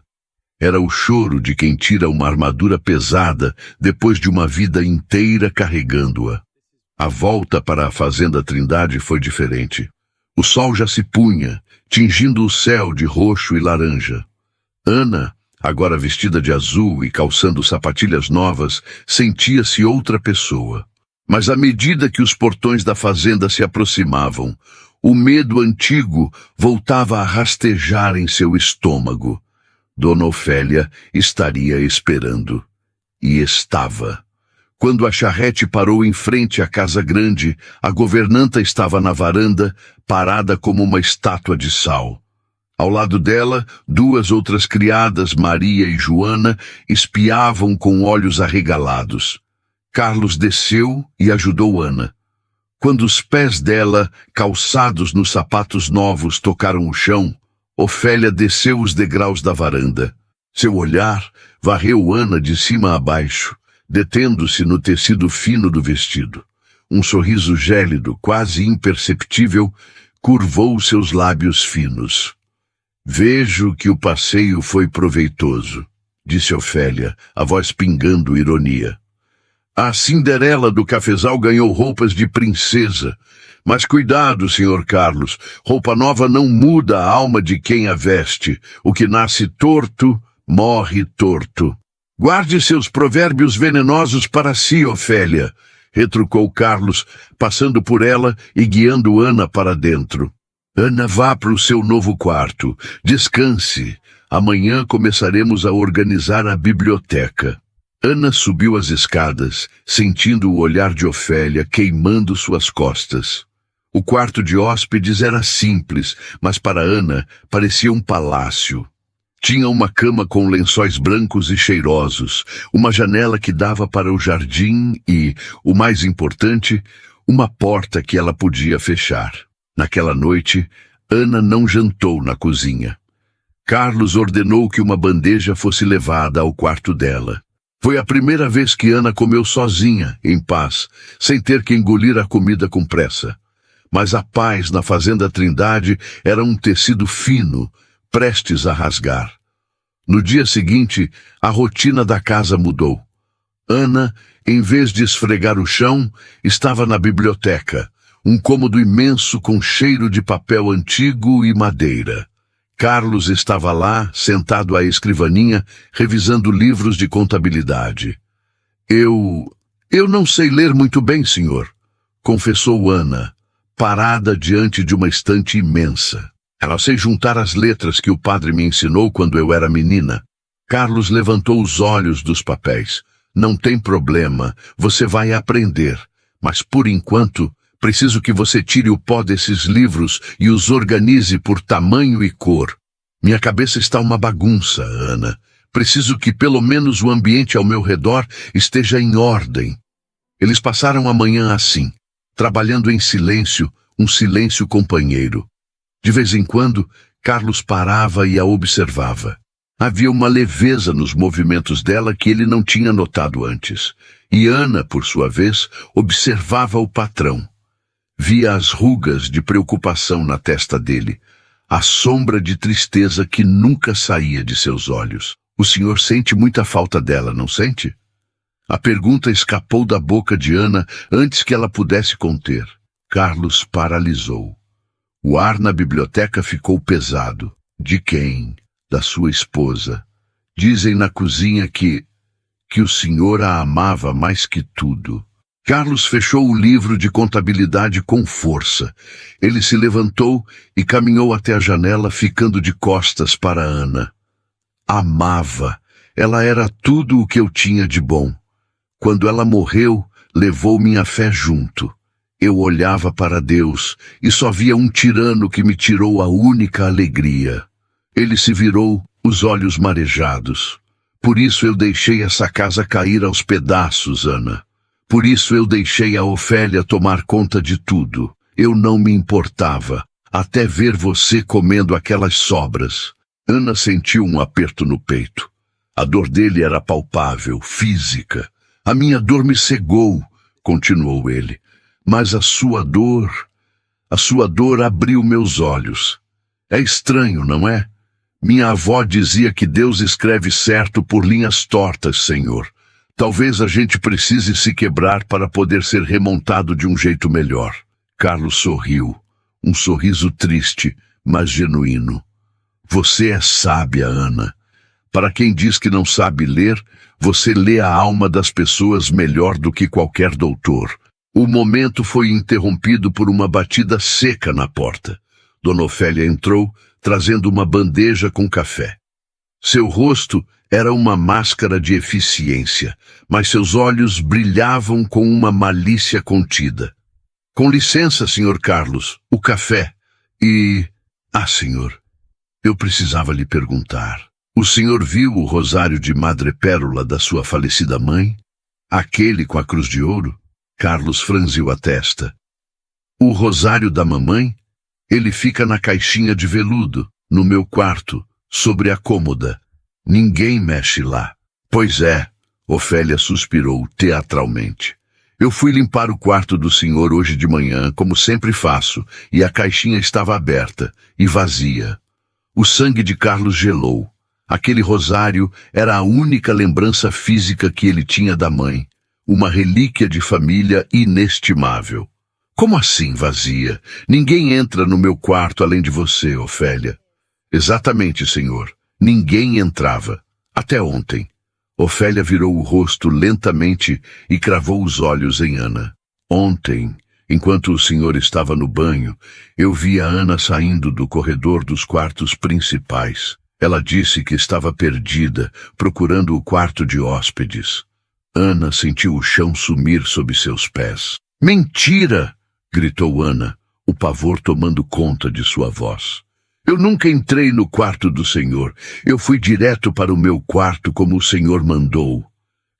A: Era o choro de quem tira uma armadura pesada depois de uma vida inteira carregando-a. A volta para a fazenda Trindade foi diferente. O sol já se punha, tingindo o céu de roxo e laranja. Ana, agora vestida de azul e calçando sapatilhas novas, sentia-se outra pessoa. Mas à medida que os portões da fazenda se aproximavam, o medo antigo voltava a rastejar em seu estômago. Dona Ofélia estaria esperando. E estava. Quando a charrete parou em frente à casa grande, a governanta estava na varanda, parada como uma estátua de sal. Ao lado dela, duas outras criadas, Maria e Joana, espiavam com olhos arregalados. Carlos desceu e ajudou Ana. Quando os pés dela, calçados nos sapatos novos, tocaram o chão, Ofélia desceu os degraus da varanda. Seu olhar varreu Ana de cima a baixo, detendo-se no tecido fino do vestido. Um sorriso gélido, quase imperceptível, curvou seus lábios finos. «Vejo que o passeio foi proveitoso», disse Ofélia, a voz pingando ironia. «A Cinderela do cafezal ganhou roupas de princesa. Mas cuidado, Sr. Carlos, roupa nova não muda a alma de quem a veste. O que nasce torto, morre torto». «Guarde seus provérbios venenosos para si, Ofélia», retrucou Carlos, passando por ela e guiando Ana para dentro. «Ana, vá para o seu novo quarto. Descanse. Amanhã começaremos a organizar a biblioteca». Ana subiu as escadas, sentindo o olhar de Ofélia queimando suas costas. O quarto de hóspedes era simples, mas para Ana parecia um palácio. Tinha uma cama com lençóis brancos e cheirosos, uma janela que dava para o jardim e, o mais importante, uma porta que ela podia fechar. Naquela noite, Ana não jantou na cozinha. Carlos ordenou que uma bandeja fosse levada ao quarto dela. Foi a primeira vez que Ana comeu sozinha, em paz, sem ter que engolir a comida com pressa. Mas a paz na fazenda Trindade era um tecido fino, prestes a rasgar. No dia seguinte, a rotina da casa mudou. Ana, em vez de esfregar o chão, estava na biblioteca, um cômodo imenso com cheiro de papel antigo e madeira. Carlos estava lá, sentado à escrivaninha, revisando livros de contabilidade. Eu não sei ler muito bem, senhor», confessou Ana, parada diante de uma estante imensa. «Ela sei juntar as letras que o padre me ensinou quando eu era menina». Carlos levantou os olhos dos papéis. «Não tem problema, você vai aprender. Mas, por enquanto, preciso que você tire o pó desses livros e os organize por tamanho e cor. Minha cabeça está uma bagunça, Ana. Preciso que pelo menos o ambiente ao meu redor esteja em ordem». Eles passaram a manhã assim, trabalhando em silêncio, um silêncio companheiro. De vez em quando, Carlos parava e a observava. Havia uma leveza nos movimentos dela que ele não tinha notado antes. E Ana, por sua vez, observava o patrão. Via as rugas de preocupação na testa dele, a sombra de tristeza que nunca saía de seus olhos. «O senhor sente muita falta dela, não sente?» A pergunta escapou da boca de Ana antes que ela pudesse conter. Carlos paralisou. O ar na biblioteca ficou pesado. De quem? Da sua esposa. Dizem na cozinha que o senhor a amava mais que tudo. Carlos fechou o livro de contabilidade com força. Ele se levantou e caminhou até a janela, ficando de costas para Ana. Amava. Ela era tudo o que eu tinha de bom. Quando ela morreu, levou minha fé junto. Eu olhava para Deus e só via um tirano que me tirou a única alegria. Ele se virou, os olhos marejados. Por isso eu deixei essa casa cair aos pedaços, Ana. Por isso eu deixei a Ofélia tomar conta de tudo. Eu não me importava, até ver você comendo aquelas sobras. Ana sentiu um aperto no peito. A dor dele era palpável, física. A minha dor me cegou, continuou ele. Mas a sua dor abriu meus olhos. É estranho, não é? Minha avó dizia que Deus escreve certo por linhas tortas, Senhor. Talvez a gente precise se quebrar para poder ser remontado de um jeito melhor. Carlos sorriu, um sorriso triste, mas genuíno. Você é sábia, Ana. Para quem diz que não sabe ler, você lê a alma das pessoas melhor do que qualquer doutor. O momento foi interrompido por uma batida seca na porta. Dona Ofélia entrou, trazendo uma bandeja com café. Seu rosto era uma máscara de eficiência, mas seus olhos brilhavam com uma malícia contida. «Com licença, Sr. Carlos, o café. E... Ah, senhor, Eu precisava lhe perguntar. O senhor viu o rosário de madrepérola da sua falecida mãe? Aquele com a cruz de ouro? Carlos franziu a testa. O rosário da mamãe? Ele fica na caixinha de veludo, no meu quarto, sobre a cômoda. Ninguém mexe lá. Pois é, Ofélia suspirou teatralmente. Eu fui limpar o quarto do senhor hoje de manhã, como sempre faço, e a caixinha estava aberta e vazia. O sangue de Carlos gelou. Aquele rosário era a única lembrança física que ele tinha da mãe, uma relíquia de família inestimável. Como assim vazia? Ninguém entra no meu quarto além de você, Ofélia. Exatamente, senhor. Ninguém entrava. Até ontem. Ofélia virou o rosto lentamente e cravou os olhos em Ana. Ontem, enquanto o senhor estava no banho, eu vi a Ana saindo do corredor dos quartos principais. Ela disse que estava perdida, procurando o quarto de hóspedes. Ana sentiu o chão sumir sob seus pés. Mentira! Gritou Ana, o pavor tomando conta de sua voz. Eu nunca entrei no quarto do senhor. Eu fui direto para o meu quarto como o senhor mandou.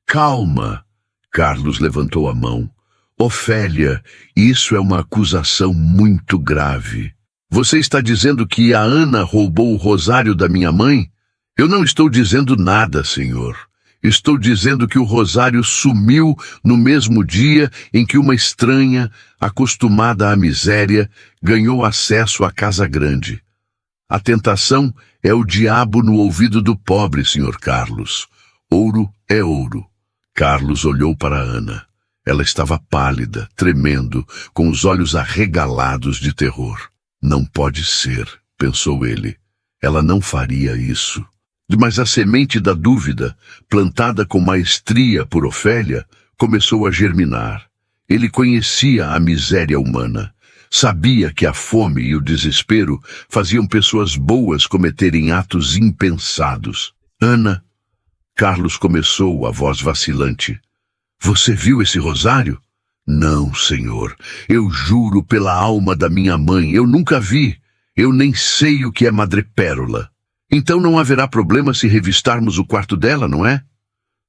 A: Calma! Carlos levantou a mão. Ofélia, isso é uma acusação muito grave. Você está dizendo que a Ana roubou o rosário da minha mãe? Eu não estou dizendo nada, senhor. Estou dizendo que o rosário sumiu no mesmo dia em que uma estranha, acostumada à miséria, ganhou acesso à casa grande. A tentação é o diabo no ouvido do pobre, senhor Carlos. Ouro é ouro. Carlos olhou para Ana. Ela estava pálida, tremendo, com os olhos arregalados de terror. Não pode ser, pensou ele. Ela não faria isso. Mas a semente da dúvida, plantada com maestria por Ofélia, começou a germinar. Ele conhecia a miséria humana. Sabia que a fome e o desespero faziam pessoas boas cometerem atos impensados. Ana, Carlos começou, a voz vacilante. Você viu esse rosário? Não, senhor. Eu juro pela alma da minha mãe, eu nunca vi. Eu nem sei o que é madrepérola. Então não haverá problema se revistarmos o quarto dela, não é?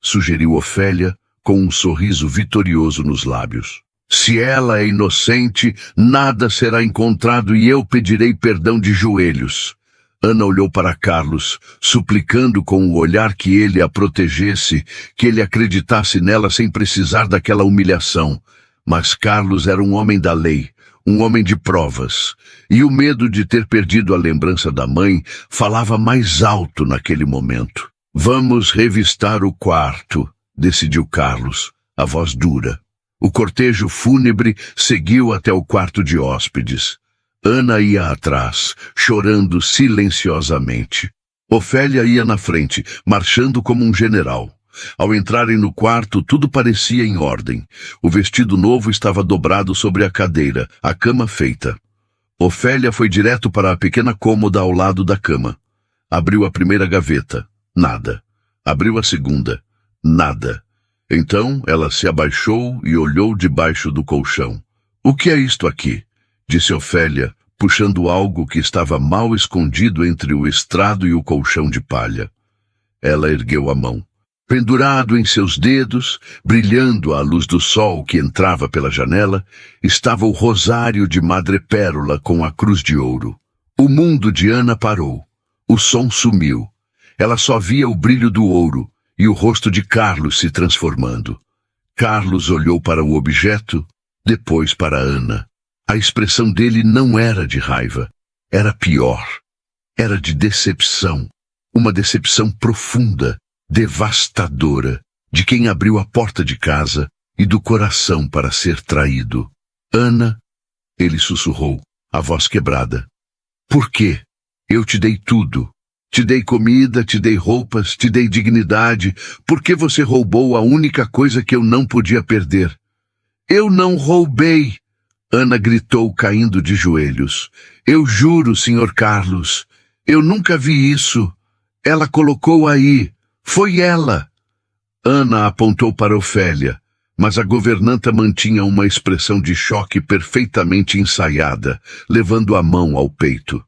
A: Sugeriu Ofélia, com um sorriso vitorioso nos lábios. Se ela é inocente, nada será encontrado e eu pedirei perdão de joelhos. Ana olhou para Carlos, suplicando com o olhar que ele a protegesse, que ele acreditasse nela sem precisar daquela humilhação. Mas Carlos era um homem da lei, um homem de provas, e o medo de ter perdido a lembrança da mãe falava mais alto naquele momento. Vamos revistar o quarto, decidiu Carlos, a voz dura. O cortejo fúnebre seguiu até o quarto de hóspedes. Ana ia atrás, chorando silenciosamente. Ofélia ia na frente, marchando como um general. Ao entrarem no quarto, tudo parecia em ordem. O vestido novo estava dobrado sobre a cadeira, a cama feita. Ofélia foi direto para a pequena cômoda ao lado da cama. Abriu a primeira gaveta. Nada. Abriu a segunda. Nada. Então ela se abaixou e olhou debaixo do colchão. O que é isto aqui? Disse Ofélia, puxando algo que estava mal escondido entre o estrado e o colchão de palha. Ela ergueu a mão. Pendurado em seus dedos, brilhando à luz do sol que entrava pela janela, estava o rosário de madrepérola com a cruz de ouro. O mundo de Ana parou. O som sumiu. Ela só via o brilho do ouro e o rosto de Carlos se transformando. Carlos olhou para o objeto, depois para Ana. A expressão dele não era de raiva. Era pior. Era de decepção. Uma decepção profunda, devastadora, de quem abriu a porta de casa e do coração para ser traído. Ana, ele sussurrou, a voz quebrada. Por quê? Eu te dei tudo. Te dei comida, te dei roupas, te dei dignidade. Por que você roubou a única coisa que eu não podia perder? Eu não roubei! Ana gritou, caindo de joelhos. Eu juro, senhor Carlos. Eu nunca vi isso. Ela colocou aí. Foi ela. Ana apontou para Ofélia, mas a governanta mantinha uma expressão de choque perfeitamente ensaiada, levando a mão ao peito.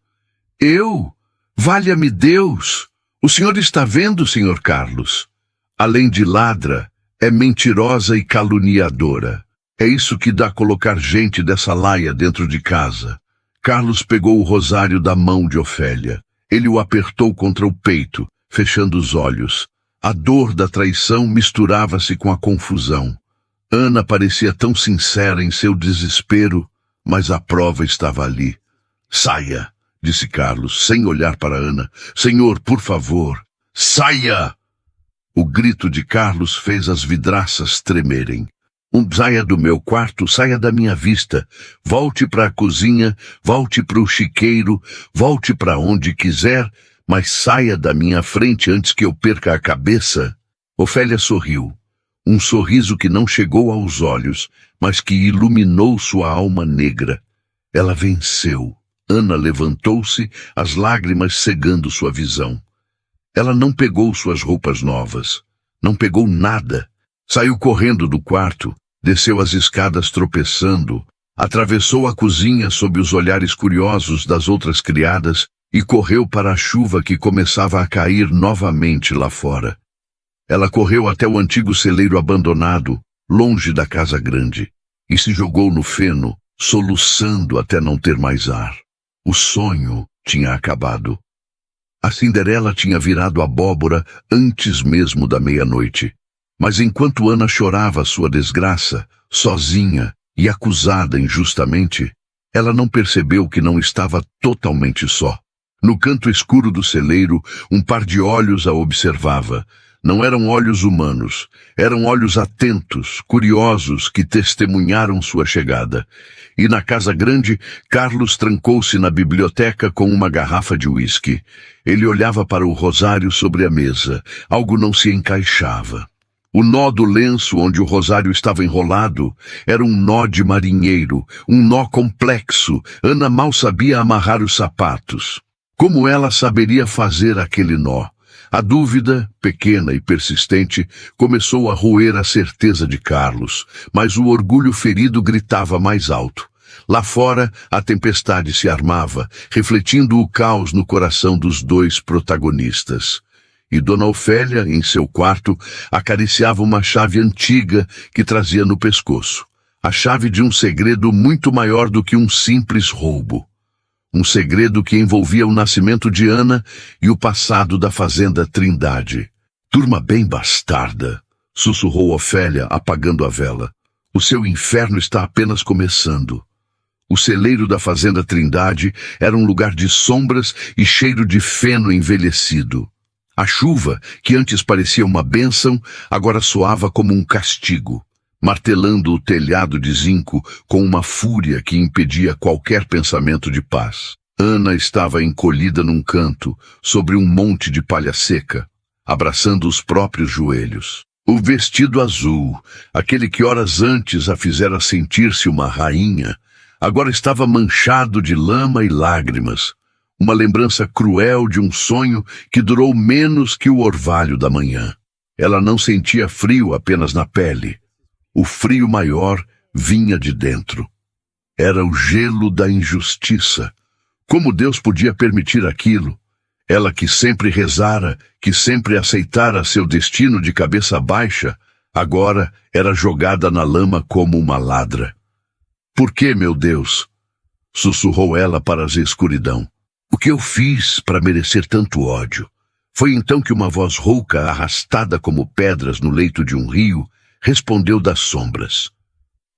A: Eu? Valha-me Deus! O senhor está vendo, senhor Carlos? Além de ladra, é mentirosa e caluniadora. É isso que dá colocar gente dessa laia dentro de casa. Carlos pegou o rosário da mão de Ofélia. Ele o apertou contra o peito, fechando os olhos. A dor da traição misturava-se com a confusão. Ana parecia tão sincera em seu desespero, mas a prova estava ali. Saia, disse Carlos, sem olhar para Ana. Senhor, por favor, saia! O grito de Carlos fez as vidraças tremerem. Saia do meu quarto, saia da minha vista. Volte para a cozinha, volte para o chiqueiro, volte para onde quiser, mas saia da minha frente antes que eu perca a cabeça. Ofélia sorriu. Um sorriso que não chegou aos olhos, mas que iluminou sua alma negra. Ela venceu. Ana levantou-se, as lágrimas cegando sua visão. Ela não pegou suas roupas novas. Não pegou nada. Saiu correndo do quarto, desceu as escadas tropeçando, atravessou a cozinha sob os olhares curiosos das outras criadas e correu para a chuva que começava a cair novamente lá fora. Ela correu até o antigo celeiro abandonado, longe da casa grande, e se jogou no feno, soluçando até não ter mais ar. O sonho tinha acabado. A Cinderela tinha virado abóbora antes mesmo da meia-noite. Mas enquanto Ana chorava sua desgraça, sozinha e acusada injustamente, ela não percebeu que não estava totalmente só. No canto escuro do celeiro, um par de olhos a observava. Não eram olhos humanos, eram olhos atentos, curiosos, que testemunharam sua chegada. E na casa grande, Carlos trancou-se na biblioteca com uma garrafa de uísque. Ele olhava para o rosário sobre a mesa. Algo não se encaixava. O nó do lenço onde o rosário estava enrolado era um nó de marinheiro, um nó complexo. Ana mal sabia amarrar os sapatos. Como ela saberia fazer aquele nó? A dúvida, pequena e persistente, começou a roer a certeza de Carlos, mas o orgulho ferido gritava mais alto. Lá fora, a tempestade se armava, refletindo o caos no coração dos dois protagonistas. E Dona Ofélia, em seu quarto, acariciava uma chave antiga que trazia no pescoço. A chave de um segredo muito maior do que um simples roubo. Um segredo que envolvia o nascimento de Ana e o passado da fazenda Trindade. Turma bem bastarda, sussurrou Ofélia, apagando a vela. O seu inferno está apenas começando. O celeiro da fazenda Trindade era um lugar de sombras e cheiro de feno envelhecido. A chuva, que antes parecia uma bênção, agora soava como um castigo, martelando o telhado de zinco com uma fúria que impedia qualquer pensamento de paz. Ana estava encolhida num canto, sobre um monte de palha seca, abraçando os próprios joelhos. O vestido azul, aquele que horas antes a fizera sentir-se uma rainha, agora estava manchado de lama e lágrimas. Uma lembrança cruel de um sonho que durou menos que o orvalho da manhã. Ela não sentia frio apenas na pele. O frio maior vinha de dentro. Era o gelo da injustiça. Como Deus podia permitir aquilo? Ela que sempre rezara, que sempre aceitara seu destino de cabeça baixa, agora era jogada na lama como uma ladra. Por que, meu Deus? Sussurrou ela para a escuridão. O que eu fiz para merecer tanto ódio? Foi então que uma voz rouca, arrastada como pedras no leito de um rio, respondeu das sombras.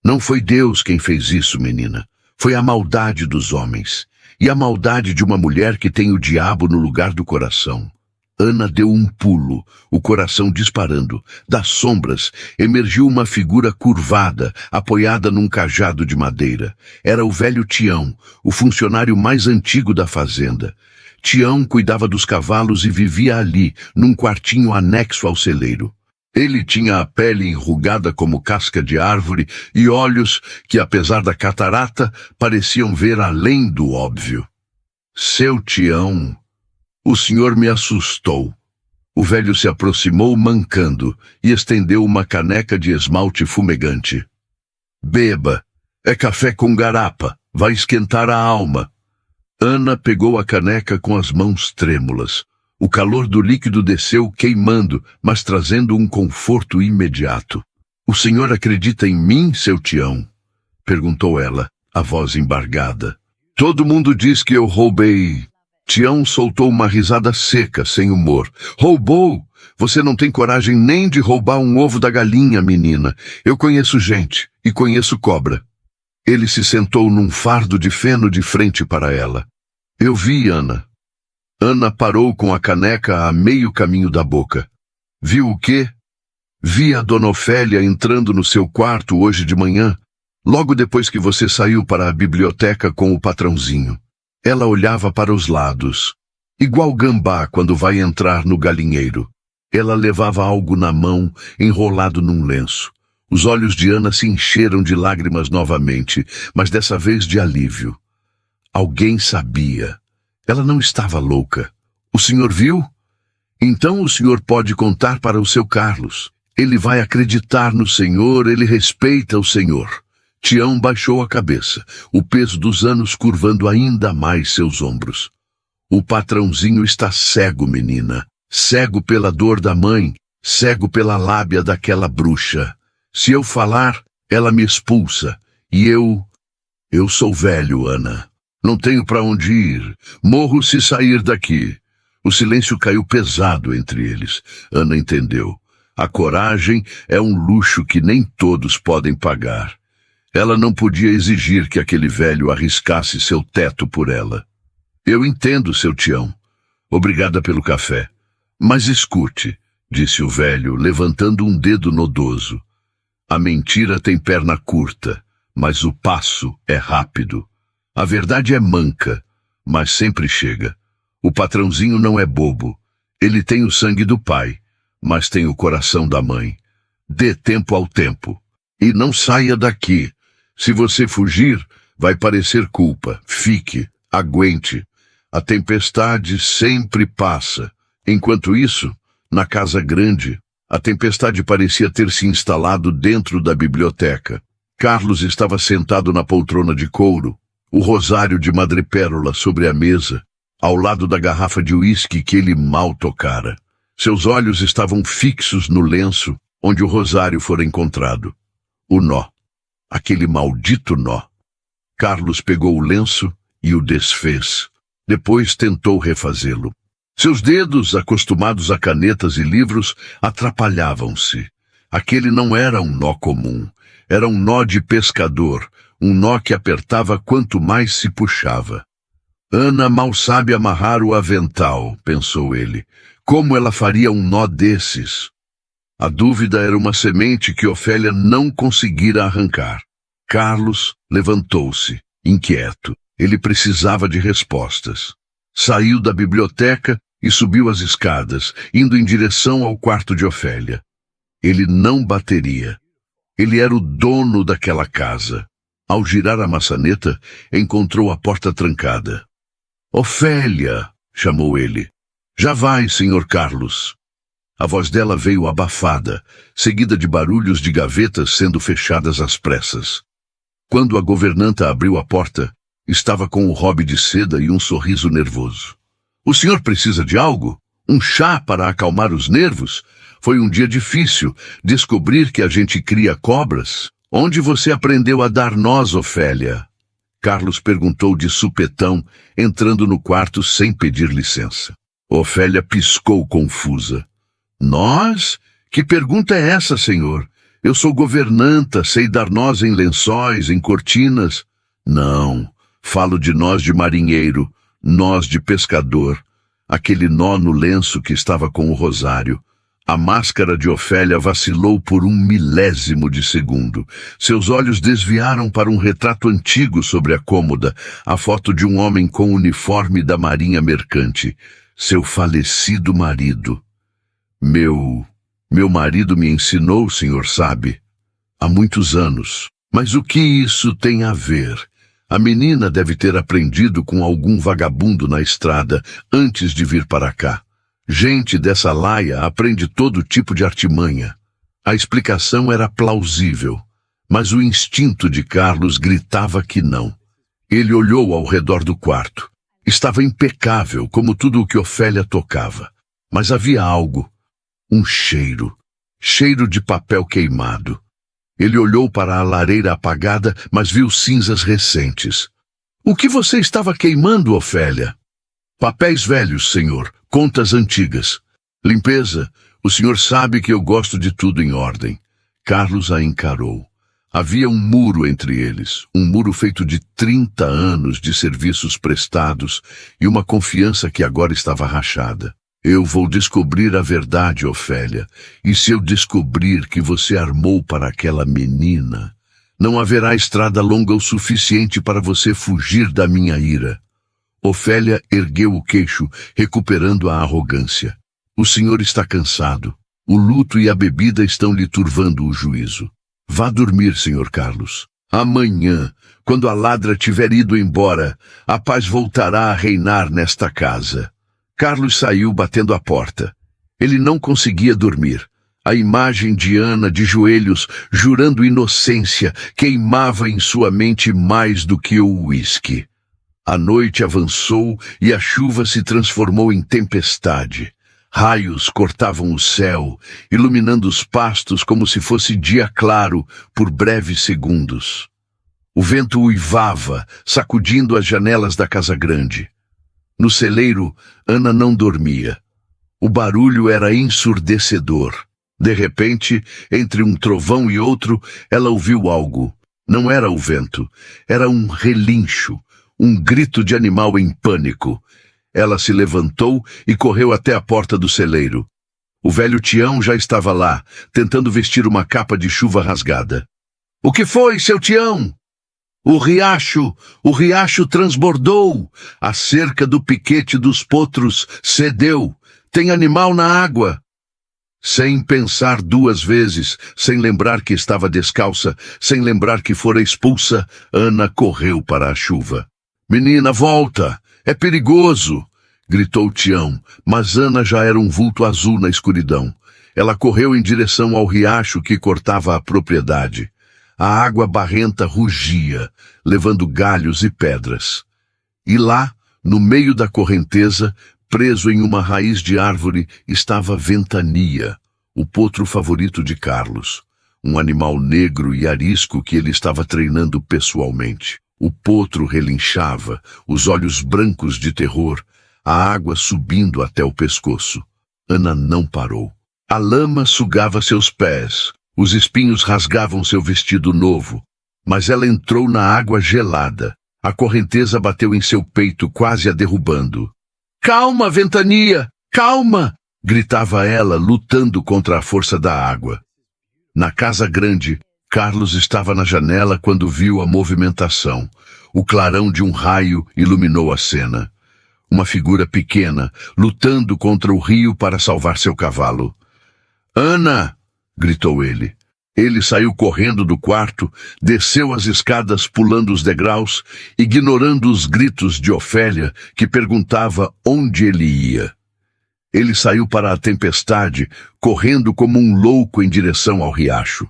A: Não foi Deus quem fez isso, menina. Foi a maldade dos homens. E a maldade de uma mulher que tem o diabo no lugar do coração. Ana deu um pulo, o coração disparando. Das sombras emergiu uma figura curvada, apoiada num cajado de madeira. Era o velho Tião, o funcionário mais antigo da fazenda. Tião cuidava dos cavalos e vivia ali, num quartinho anexo ao celeiro. Ele tinha a pele enrugada como casca de árvore e olhos que, apesar da catarata, pareciam ver além do óbvio. Seu Tião... O senhor me assustou. O velho se aproximou mancando e estendeu uma caneca de esmalte fumegante. Beba. É café com garapa. Vai esquentar a alma. Ana pegou a caneca com as mãos trêmulas. O calor do líquido desceu queimando, mas trazendo um conforto imediato. "O senhor acredita em mim, seu Tião?" perguntou ela, a voz embargada. "Todo mundo diz que eu roubei." Tião soltou uma risada seca, sem humor. "Roubou? Você não tem coragem nem de roubar um ovo da galinha, menina. Eu conheço gente e conheço cobra." Ele se sentou num fardo de feno de frente para ela. "Eu vi, Ana." Ana parou com a caneca a meio caminho da boca. "Viu o quê?" "Vi a Dona Ofélia entrando no seu quarto hoje de manhã, logo depois que você saiu para a biblioteca com o patrãozinho. Ela olhava para os lados, igual gambá quando vai entrar no galinheiro. Ela levava algo na mão, enrolado num lenço. Os olhos de Ana se encheram de lágrimas novamente, mas dessa vez de alívio. Alguém sabia. Ela não estava louca. "O senhor viu? Então o senhor pode contar para o seu Carlos. Ele vai acreditar no senhor, ele respeita o senhor." Tião baixou a cabeça, o peso dos anos curvando ainda mais seus ombros. "O patrãozinho está cego, menina. Cego pela dor da mãe, cego pela lábia daquela bruxa. Se eu falar, ela me expulsa. E eu sou velho, Ana. Não tenho para onde ir. Morro se sair daqui." O silêncio caiu pesado entre eles. Ana entendeu. A coragem é um luxo que nem todos podem pagar. Ela não podia exigir que aquele velho arriscasse seu teto por ela. "Eu entendo, seu Tião. Obrigada pelo café. Mas escute", disse o velho, levantando um dedo nodoso. "A mentira tem perna curta, mas o passo é rápido. A verdade é manca, mas sempre chega. O patrãozinho não é bobo. Ele tem o sangue do pai, mas tem o coração da mãe. Dê tempo ao tempo. E não saia daqui. Se você fugir, vai parecer culpa. Fique, aguente. A tempestade sempre passa." Enquanto isso, na casa grande, a tempestade parecia ter se instalado dentro da biblioteca. Carlos estava sentado na poltrona de couro, o rosário de madrepérola sobre a mesa, ao lado da garrafa de uísque que ele mal tocara. Seus olhos estavam fixos no lenço onde o rosário fora encontrado. O nó. Aquele maldito nó. Carlos pegou o lenço e o desfez. Depois tentou refazê-lo. Seus dedos, acostumados a canetas e livros, atrapalhavam-se. Aquele não era um nó comum. Era um nó de pescador, um nó que apertava quanto mais se puxava. "Ana mal sabe amarrar o avental", pensou ele. "Como ela faria um nó desses?" A dúvida era uma semente que Ofélia não conseguira arrancar. Carlos levantou-se, inquieto. Ele precisava de respostas. Saiu da biblioteca e subiu as escadas, indo em direção ao quarto de Ofélia. Ele não bateria. Ele era o dono daquela casa. Ao girar a maçaneta, encontrou a porta trancada. "Ofélia!" chamou ele. "Já vai, senhor Carlos." A voz dela veio abafada, seguida de barulhos de gavetas sendo fechadas às pressas. Quando a governanta abriu a porta, estava com o robe de seda e um sorriso nervoso. "O senhor precisa de algo? Um chá para acalmar os nervos? Foi um dia difícil descobrir que a gente cria cobras. Onde você aprendeu a dar nós, Ofélia?" Carlos perguntou de supetão, entrando no quarto sem pedir licença. Ofélia piscou confusa. "Nós? Que pergunta é essa, senhor? Eu sou governanta, sei dar nós em lençóis, em cortinas." "Não, falo de nós de marinheiro, nós de pescador." Aquele nó no lenço que estava com o rosário. A máscara de Ofélia vacilou por 1/1000 de segundo. Seus olhos desviaram para um retrato antigo sobre a cômoda, a foto de um homem com o uniforme da marinha mercante. Seu falecido marido. Meu marido me ensinou, o senhor sabe, há muitos anos. Mas o que isso tem a ver? A menina deve ter aprendido com algum vagabundo na estrada antes de vir para cá. Gente dessa laia aprende todo tipo de artimanha. A explicação era plausível, mas o instinto de Carlos gritava que não. Ele olhou ao redor do quarto. Estava impecável, como tudo o que Ofélia tocava. Mas havia algo, um cheiro de papel queimado. Ele olhou para a lareira apagada, mas viu cinzas recentes. O que você estava queimando, Ofélia? Papéis velhos, senhor, contas antigas. Limpeza, o senhor sabe que eu gosto de tudo em ordem. Carlos a encarou. Havia um muro entre eles, um muro feito de 30 anos de serviços prestados e uma confiança que agora estava rachada. Eu vou descobrir a verdade, Ofélia, e se eu descobrir que você armou para aquela menina, não haverá estrada longa o suficiente para você fugir da minha ira. Ofélia ergueu o queixo, recuperando a arrogância. O senhor está cansado. O luto e a bebida estão lhe turvando o juízo. Vá dormir, senhor Carlos. Amanhã, quando a ladra tiver ido embora, a paz voltará a reinar nesta casa. Carlos saiu batendo a porta. Ele não conseguia dormir. A imagem de Ana de joelhos, jurando inocência, queimava em sua mente mais do que o uísque. A noite avançou e a chuva se transformou em tempestade. Raios cortavam o céu, iluminando os pastos como se fosse dia claro por breves segundos. O vento uivava, sacudindo as janelas da casa grande. No celeiro, Ana não dormia. O barulho era ensurdecedor. De repente, entre um trovão e outro, ela ouviu algo. Não era o vento, era um relincho, um grito de animal em pânico. Ela se levantou e correu até a porta do celeiro. O velho Tião já estava lá, tentando vestir uma capa de chuva rasgada. — O que foi, seu Tião? — O riacho transbordou. A cerca do piquete dos potros cedeu. Tem animal na água. Sem pensar duas vezes, sem lembrar que estava descalça, sem lembrar que fora expulsa, Ana correu para a chuva. — Menina, volta! É perigoso! Gritou Tião, mas Ana já era um vulto azul na escuridão. Ela correu em direção ao riacho que cortava a propriedade. A água barrenta rugia, levando galhos e pedras. E lá, no meio da correnteza, preso em uma raiz de árvore, estava Ventania, o potro favorito de Carlos. Um animal negro e arisco que ele estava treinando pessoalmente. O potro relinchava, os olhos brancos de terror, a água subindo até o pescoço. Ana não parou. A lama sugava seus pés, os espinhos rasgavam seu vestido novo, mas ela entrou na água gelada. A correnteza bateu em seu peito, quase a derrubando. — Calma, Ventania! Calma! Gritava ela, lutando contra a força da água. Na casa grande, Carlos estava na janela quando viu a movimentação. O clarão de um raio iluminou a cena. Uma figura pequena, lutando contra o rio para salvar seu cavalo. — Ana! Gritou ele. Ele saiu correndo do quarto, desceu as escadas pulando os degraus, ignorando os gritos de Ofélia, que perguntava onde ele ia. Ele saiu para a tempestade, correndo como um louco em direção ao riacho.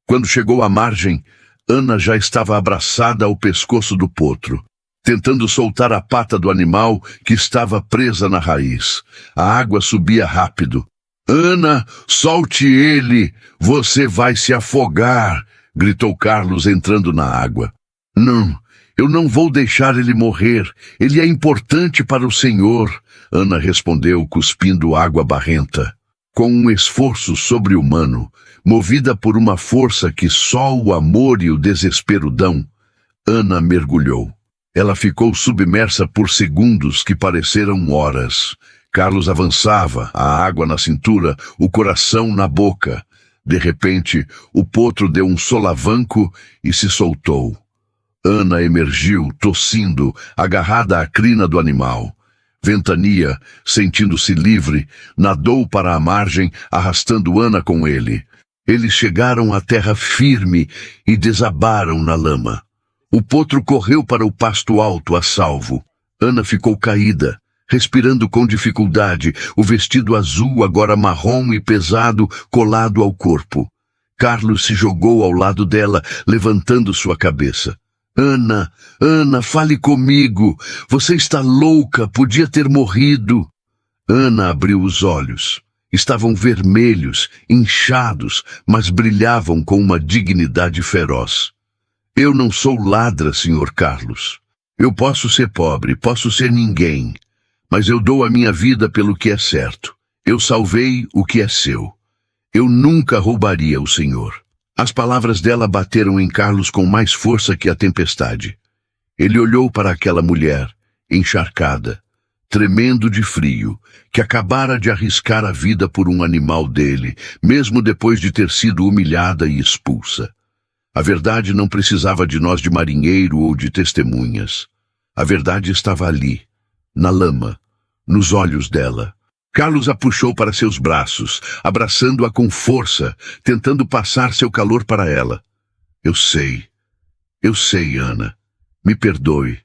A: Quando chegou à margem, Ana já estava abraçada ao pescoço do potro, tentando soltar a pata do animal que estava presa na raiz. A água subia rápido. — Ana, solte ele! Você vai se afogar! Gritou Carlos entrando na água. — Não, eu não vou deixar ele morrer. Ele é importante para o Senhor! Ana respondeu, cuspindo água barrenta. Com um esforço sobre-humano, movida por uma força que só o amor e o desespero dão, Ana mergulhou. Ela ficou submersa por segundos que pareceram horas. Carlos avançava, a água na cintura, o coração na boca. De repente, o potro deu um solavanco e se soltou. Ana emergiu, tossindo, agarrada à crina do animal. Ventania, sentindo-se livre, nadou para a margem, arrastando Ana com ele. Eles chegaram à terra firme e desabaram na lama. O potro correu para o pasto alto a salvo. Ana ficou caída, respirando com dificuldade, o vestido azul agora marrom e pesado colado ao corpo. Carlos se jogou ao lado dela, levantando sua cabeça. Ana, Ana, fale comigo. Você está louca, podia ter morrido. Ana abriu os olhos. Estavam vermelhos, inchados, mas brilhavam com uma dignidade feroz. Eu não sou ladra, Sr. Carlos. Eu posso ser pobre, posso ser ninguém, mas eu dou a minha vida pelo que é certo. Eu salvei o que é seu. Eu nunca roubaria o senhor. As palavras dela bateram em Carlos com mais força que a tempestade. Ele olhou para aquela mulher, encharcada, tremendo de frio, que acabara de arriscar a vida por um animal dele, mesmo depois de ter sido humilhada e expulsa. A verdade não precisava de nós de marinheiro ou de testemunhas. A verdade estava ali, na lama, nos olhos dela. Carlos a puxou para seus braços, abraçando-a com força, tentando passar seu calor para ela. Eu sei, Ana. Me perdoe.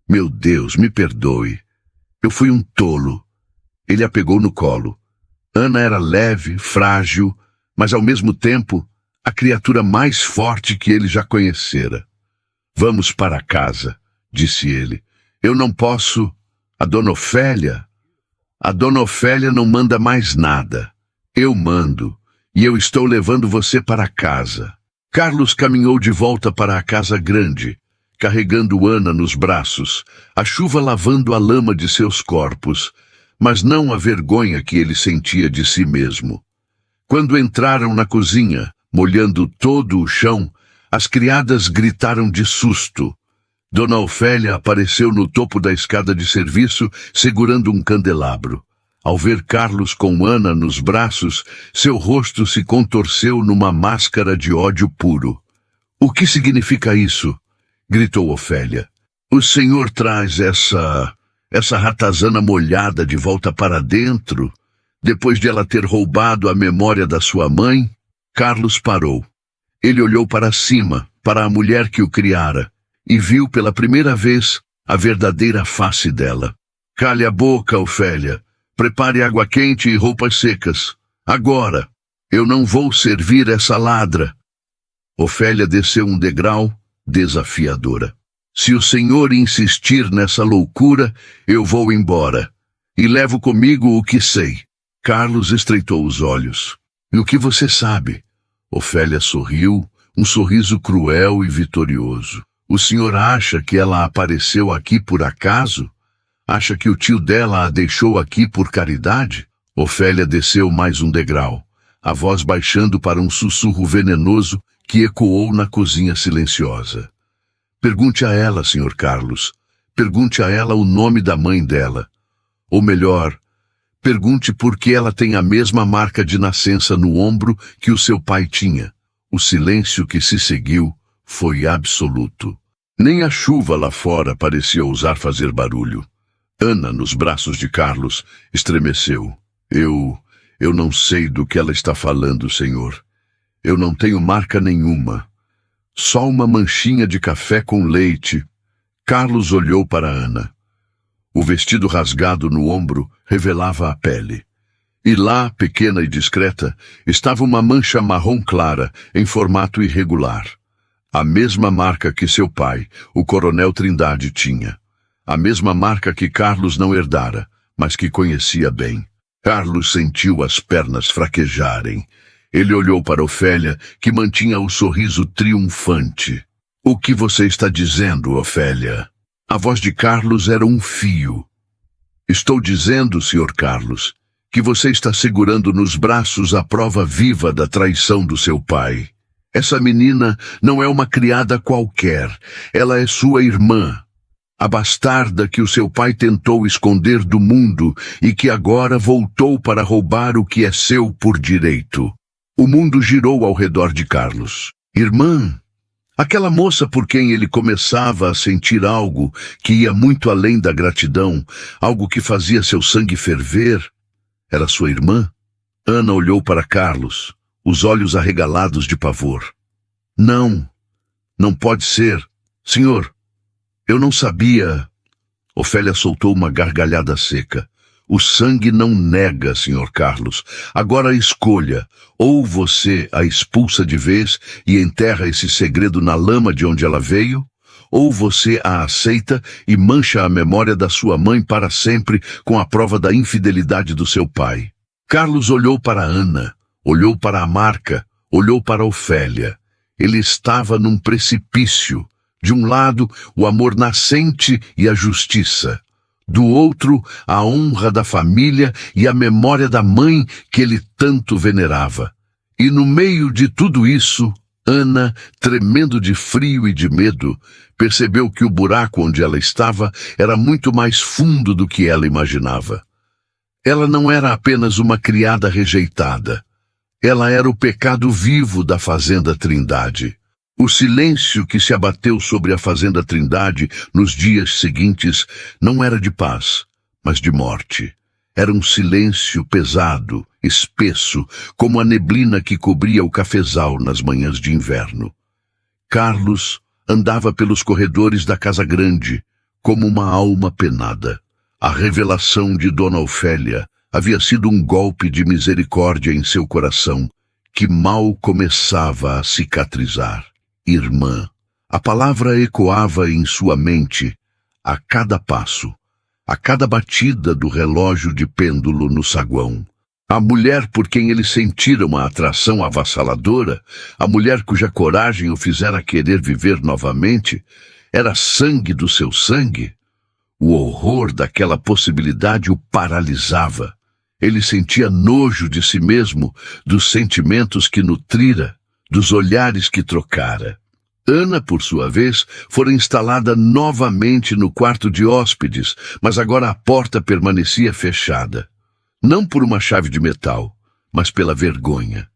A: Meu Deus, me perdoe. Eu fui um tolo. Ele a pegou no colo. Ana era leve, frágil, mas ao mesmo tempo a criatura mais forte que ele já conhecera. Vamos para casa, disse ele. Eu não posso... A Dona Ofélia não manda mais nada. Eu mando, e eu estou levando você para casa. Carlos caminhou de volta para a casa grande, carregando Ana nos braços, a chuva lavando a lama de seus corpos, mas não a vergonha que ele sentia de si mesmo. Quando entraram na cozinha, molhando todo o chão, as criadas gritaram de susto. Dona Ofélia apareceu no topo da escada de serviço, segurando um candelabro. Ao ver Carlos com Ana nos braços, seu rosto se contorceu numa máscara de ódio puro. O que significa isso? Gritou Ofélia. O senhor traz essa ratazana molhada de volta para dentro, depois de ela ter roubado a memória da sua mãe? Carlos parou. Ele olhou para cima, para a mulher que o criara, e viu pela primeira vez a verdadeira face dela. Cale a boca, Ofélia. Prepare água quente e roupas secas. Agora. Eu não vou servir essa ladra. Ofélia desceu um degrau, desafiadora. Se o senhor insistir nessa loucura, eu vou embora. E levo comigo o que sei. Carlos estreitou os olhos. E o que você sabe? Ofélia sorriu, um sorriso cruel e vitorioso. O senhor acha que ela apareceu aqui por acaso? Acha que o tio dela a deixou aqui por caridade? Ofélia desceu mais um degrau, a voz baixando para um sussurro venenoso que ecoou na cozinha silenciosa. Pergunte a ela, Sr. Carlos. Pergunte a ela o nome da mãe dela. Ou melhor, pergunte por que ela tem a mesma marca de nascença no ombro que o seu pai tinha. O silêncio que se seguiu foi absoluto. Nem a chuva lá fora parecia ousar fazer barulho. Ana, nos braços de Carlos, estremeceu. Eu não sei do que ela está falando, senhor. Eu não tenho marca nenhuma. Só uma manchinha de café com leite. Carlos olhou para Ana. O vestido rasgado no ombro revelava a pele. E lá, pequena e discreta, estava uma mancha marrom clara, em formato irregular. A mesma marca que seu pai, o coronel Trindade, tinha. A mesma marca que Carlos não herdara, mas que conhecia bem. Carlos sentiu as pernas fraquejarem. Ele olhou para Ofélia, que mantinha o sorriso triunfante. O que você está dizendo, Ofélia? A voz de Carlos era um fio. Estou dizendo, Sr. Carlos, que você está segurando nos braços a prova viva da traição do seu pai. Essa menina não é uma criada qualquer. Ela é sua irmã. A bastarda que o seu pai tentou esconder do mundo e que agora voltou para roubar o que é seu por direito. O mundo girou ao redor de Carlos. Irmã? Aquela moça por quem ele começava a sentir algo que ia muito além da gratidão, algo que fazia seu sangue ferver, era sua irmã? Ana olhou para Carlos, os olhos arregalados de pavor. Não, não pode ser. Senhor, eu não sabia. Ofélia soltou uma gargalhada seca. O sangue não nega, Sr. Carlos. Agora escolha. Ou você a expulsa de vez e enterra esse segredo na lama de onde ela veio, ou você a aceita e mancha a memória da sua mãe para sempre com a prova da infidelidade do seu pai. Carlos olhou para Ana, olhou para a Marca, olhou para Ofélia. Ele estava num precipício. De um lado, o amor nascente e a justiça. Do outro, a honra da família e a memória da mãe que ele tanto venerava. E no meio de tudo isso, Ana, tremendo de frio e de medo, percebeu que o buraco onde ela estava era muito mais fundo do que ela imaginava. Ela não era apenas uma criada rejeitada. Ela era o pecado vivo da Fazenda Trindade. O silêncio que se abateu sobre a Fazenda Trindade nos dias seguintes não era de paz, mas de morte. Era um silêncio pesado, espesso, como a neblina que cobria o cafezal nas manhãs de inverno. Carlos andava pelos corredores da casa grande, como uma alma penada. A revelação de Dona Ofélia havia sido um golpe de misericórdia em seu coração, que mal começava a cicatrizar. Irmã. A palavra ecoava em sua mente a cada passo, a cada batida do relógio de pêndulo no saguão. A mulher por quem ele sentira uma atração avassaladora, a mulher cuja coragem o fizera querer viver novamente, era sangue do seu sangue. O horror daquela possibilidade o paralisava. Ele sentia nojo de si mesmo, dos sentimentos que nutrira, dos olhares que trocara. Ana, por sua vez, fora instalada novamente no quarto de hóspedes, mas agora a porta permanecia fechada. Não por uma chave de metal, mas pela vergonha.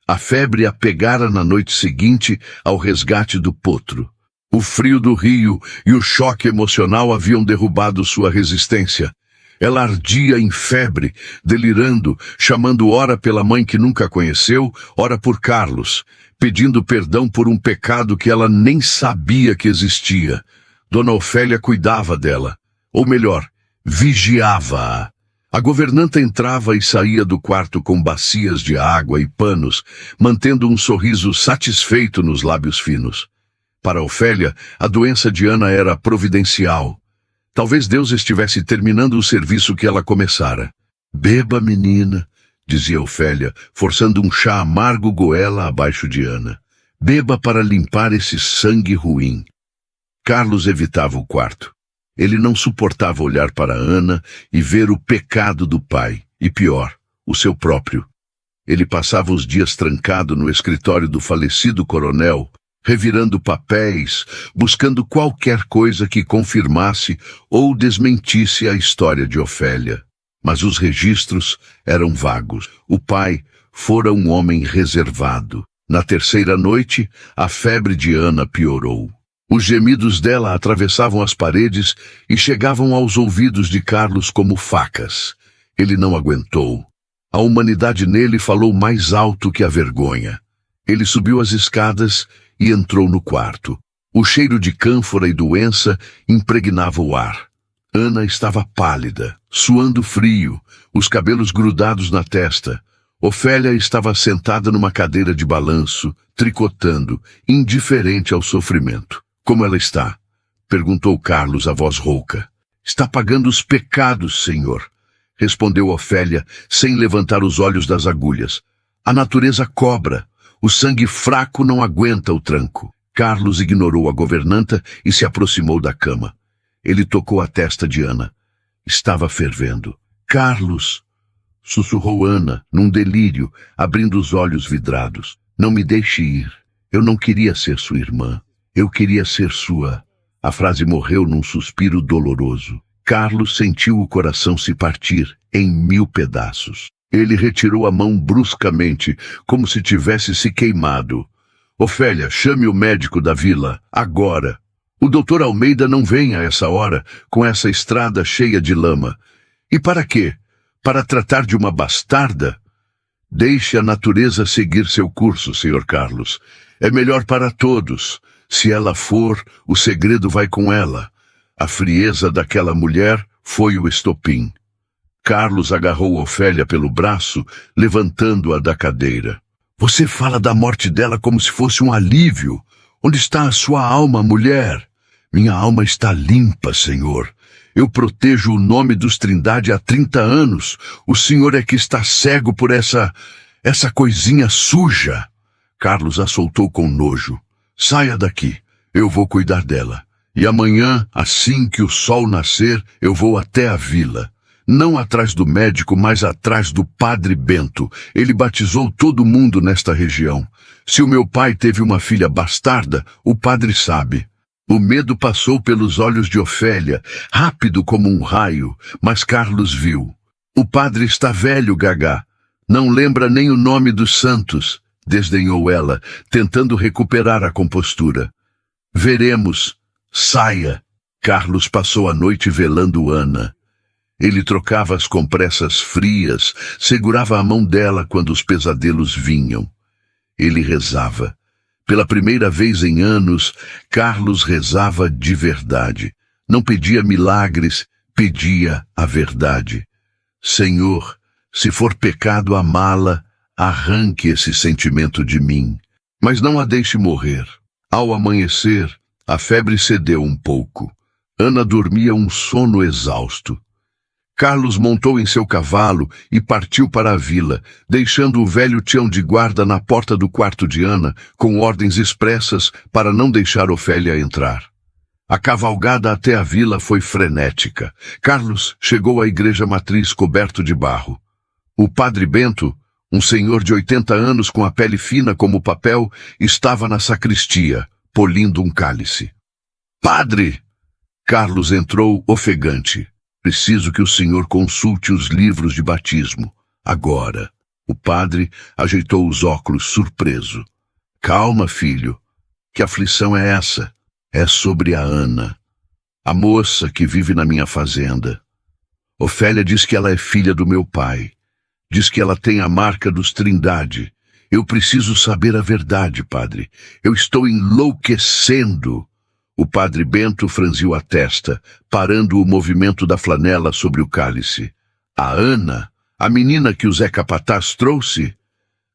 A: A febre a pegara na noite seguinte ao resgate do potro. O frio do rio e o choque emocional haviam derrubado sua resistência. Ela ardia em febre, delirando, chamando ora pela mãe que nunca conheceu, ora por Carlos, pedindo perdão por um pecado que ela nem sabia que existia. Dona Ofélia cuidava dela, ou melhor, vigiava-a. A governanta entrava e saía do quarto com bacias de água e panos, mantendo um sorriso satisfeito nos lábios finos. Para Ofélia, a doença de Ana era providencial. Talvez Deus estivesse terminando o serviço que ela começara. Beba, menina, dizia Ofélia, forçando um chá amargo goela abaixo de Ana. Beba para limpar esse sangue ruim. Carlos evitava o quarto. Ele não suportava olhar para Ana e ver o pecado do pai, e pior, o seu próprio. Ele passava os dias trancado no escritório do falecido coronel, revirando papéis, buscando qualquer coisa que confirmasse ou desmentisse a história de Ofélia. Mas os registros eram vagos. O pai fora um homem reservado. Na terceira noite, a febre de Ana piorou. Os gemidos dela atravessavam as paredes e chegavam aos ouvidos de Carlos como facas. Ele não aguentou. A humanidade nele falou mais alto que a vergonha. Ele subiu as escadas e entrou no quarto. O cheiro de cânfora e doença impregnava o ar. Ana estava pálida, suando frio, os cabelos grudados na testa. Ofélia estava sentada numa cadeira de balanço, tricotando, indiferente ao sofrimento. Como ela está? Perguntou Carlos, a voz rouca. Está pagando os pecados, senhor, respondeu Ofélia, sem levantar os olhos das agulhas. A natureza cobra. O sangue fraco não aguenta o tranco. Carlos ignorou a governanta e se aproximou da cama. Ele tocou a testa de Ana. Estava fervendo. Carlos! Sussurrou Ana, num delírio, abrindo os olhos vidrados. Não me deixe ir. Eu não queria ser sua irmã. Eu queria ser sua. A frase morreu num suspiro doloroso. Carlos sentiu o coração se partir em 1000 pedaços. Ele retirou a mão bruscamente, como se tivesse se queimado. Ofélia, chame o médico da vila, agora. O doutor Almeida não vem a essa hora, com essa estrada cheia de lama. E para quê? Para tratar de uma bastarda? Deixe a natureza seguir seu curso, Sr. Carlos. É melhor para todos. Se ela for, o segredo vai com ela. A frieza daquela mulher foi o estopim. Carlos agarrou Ofélia pelo braço, levantando-a da cadeira. Você fala da morte dela como se fosse um alívio. Onde está a sua alma, mulher? Minha alma está limpa, Senhor. Eu protejo o nome dos Trindade há 30 anos. O Senhor é que está cego por essa coisinha suja. Carlos a soltou com nojo. Saia daqui, eu vou cuidar dela. E amanhã, assim que o sol nascer, eu vou até a vila. Não atrás do médico, mas atrás do Padre Bento. Ele batizou todo mundo nesta região. Se o meu pai teve uma filha bastarda, o padre sabe. O medo passou pelos olhos de Ofélia, rápido como um raio, mas Carlos viu. O padre está velho, Gagá. Não lembra nem o nome dos santos, desdenhou ela, tentando recuperar a compostura. Veremos. Saia. Carlos passou a noite velando Ana. Ele trocava as compressas frias, segurava a mão dela quando os pesadelos vinham. Ele rezava. Pela primeira vez em anos, Carlos rezava de verdade. Não pedia milagres, pedia a verdade. Senhor, se for pecado amá-la, arranque esse sentimento de mim. Mas não a deixe morrer. Ao amanhecer, a febre cedeu um pouco. Ana dormia um sono exausto. Carlos montou em seu cavalo e partiu para a vila, deixando o velho peão de guarda na porta do quarto de Ana, com ordens expressas para não deixar Ofélia entrar. A cavalgada até a vila foi frenética. Carlos chegou à igreja matriz coberto de barro. O Padre Bento, um senhor de 80 anos com a pele fina como papel, estava na sacristia, polindo um cálice. Padre! Carlos entrou ofegante. Preciso que o senhor consulte os livros de batismo. Agora. O padre ajeitou os óculos, surpreso. Calma, filho. Que aflição é essa? É sobre a Ana, a moça que vive na minha fazenda. Ofélia diz que ela é filha do meu pai. Diz que ela tem a marca dos Trindade. Eu preciso saber a verdade, padre. Eu estou enlouquecendo. O Padre Bento franziu a testa, parando o movimento da flanela sobre o cálice. A Ana, a menina que o Zé Capataz trouxe?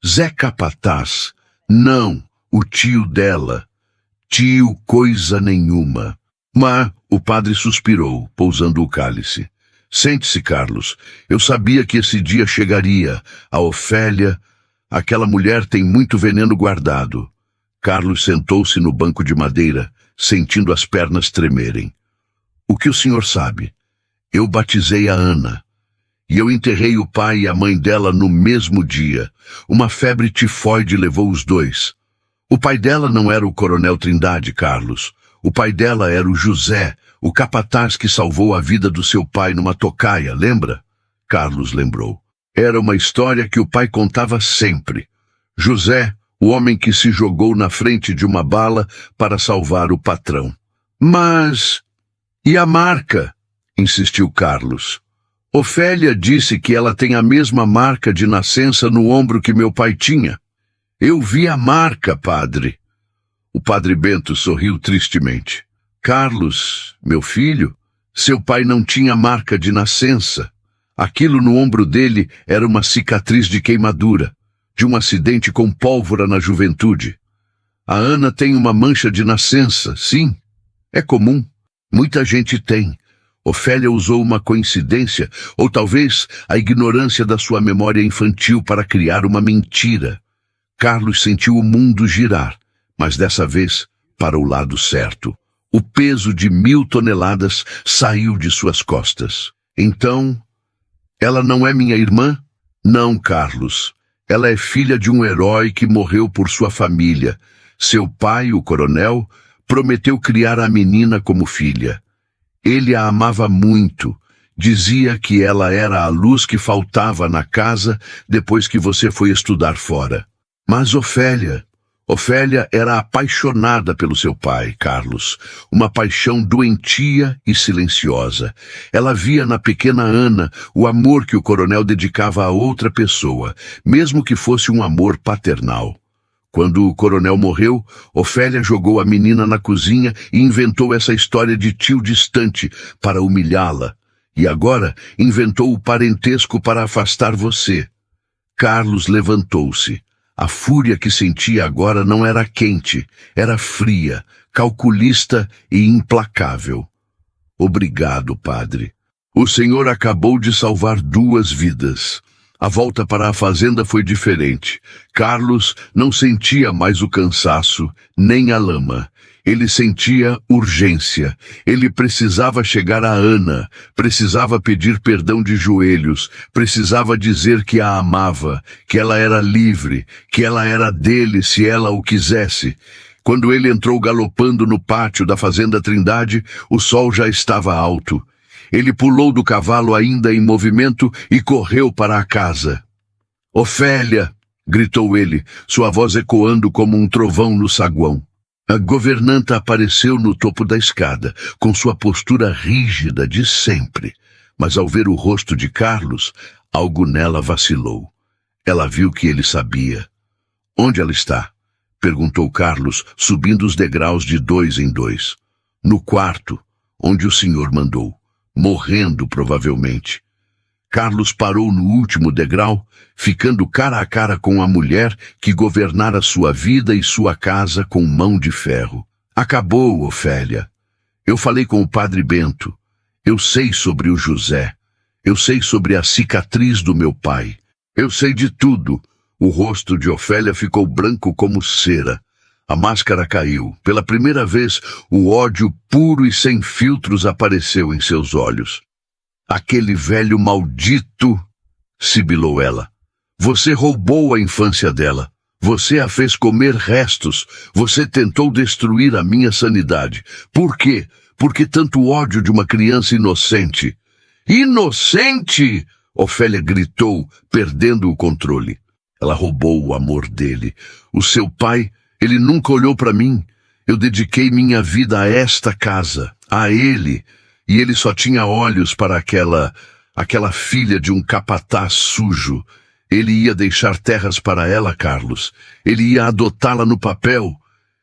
A: Zé Capataz? Não, o tio dela. Tio coisa nenhuma. Mas o padre suspirou, pousando o cálice. Sente-se, Carlos. Eu sabia que esse dia chegaria. A Ofélia, aquela mulher tem muito veneno guardado. Carlos sentou-se no banco de madeira, sentindo as pernas tremerem. O que o senhor sabe? Eu batizei a Ana. E eu enterrei o pai e a mãe dela no mesmo dia. Uma febre tifoide levou os dois. O pai dela não era o Coronel Trindade, Carlos. O pai dela era o José, o capataz que salvou a vida do seu pai numa tocaia, lembra? Carlos lembrou. Era uma história que o pai contava sempre. José, o homem que se jogou na frente de uma bala para salvar o patrão. Mas... e a marca? Insistiu Carlos. Ofélia disse que ela tem a mesma marca de nascença no ombro que meu pai tinha. Eu vi a marca, padre. O Padre Bento sorriu tristemente. Carlos, meu filho, seu pai não tinha marca de nascença. Aquilo no ombro dele era uma cicatriz de queimadura, de um acidente com pólvora na juventude. A Ana tem uma mancha de nascença, sim. É comum. Muita gente tem. Ofélia usou uma coincidência, ou talvez a ignorância da sua memória infantil para criar uma mentira. Carlos sentiu o mundo girar, mas dessa vez para o lado certo. O peso de 1000 toneladas saiu de suas costas. Então, ela não é minha irmã? Não, Carlos. Ela é filha de um herói que morreu por sua família. Seu pai, o coronel, prometeu criar a menina como filha. Ele a amava muito. Dizia que ela era a luz que faltava na casa depois que você foi estudar fora. Mas Ofélia era apaixonada pelo seu pai, Carlos. Uma paixão doentia e silenciosa. Ela via na pequena Ana o amor que o coronel dedicava a outra pessoa, mesmo que fosse um amor paternal. Quando o coronel morreu, Ofélia jogou a menina na cozinha e inventou essa história de tio distante para humilhá-la. E agora inventou o parentesco para afastar você. Carlos levantou-se. A fúria que sentia agora não era quente, era fria, calculista e implacável. Obrigado, padre. O senhor acabou de salvar 2 vidas. A volta para a fazenda foi diferente. Carlos não sentia mais o cansaço, nem a lama. Ele sentia urgência. Ele precisava chegar a Ana, precisava pedir perdão de joelhos, precisava dizer que a amava, que ela era livre, que ela era dele se ela o quisesse. Quando ele entrou galopando no pátio da Fazenda Trindade, o sol já estava alto. Ele pulou do cavalo ainda em movimento e correu para a casa. «Ofélia!» gritou ele, sua voz ecoando como um trovão no saguão. A governanta apareceu no topo da escada, com sua postura rígida de sempre. Mas ao ver o rosto de Carlos, algo nela vacilou. Ela viu que ele sabia. «Onde ela está?» perguntou Carlos, subindo os degraus de 2 em 2. «No quarto, onde o senhor mandou. Morrendo, provavelmente.» Carlos parou no último degrau, ficando cara a cara com a mulher que governara sua vida e sua casa com mão de ferro. «Acabou, Ofélia. Eu falei com o padre Bento. Eu sei sobre o José. Eu sei sobre a cicatriz do meu pai. Eu sei de tudo.» O rosto de Ofélia ficou branco como cera. A máscara caiu. Pela primeira vez, o ódio puro e sem filtros apareceu em seus olhos. «Aquele velho maldito!» sibilou ela. «Você roubou a infância dela. Você a fez comer restos. Você tentou destruir a minha sanidade. Por quê? Por que tanto ódio de uma criança inocente?» «Inocente!» Ofélia gritou, perdendo o controle. Ela roubou o amor dele. O seu pai, ele nunca olhou para mim. Eu dediquei minha vida a esta casa, a ele, e ele só tinha olhos para aquela filha de um capataz sujo. Ele ia deixar terras para ela, Carlos. Ele ia adotá-la no papel.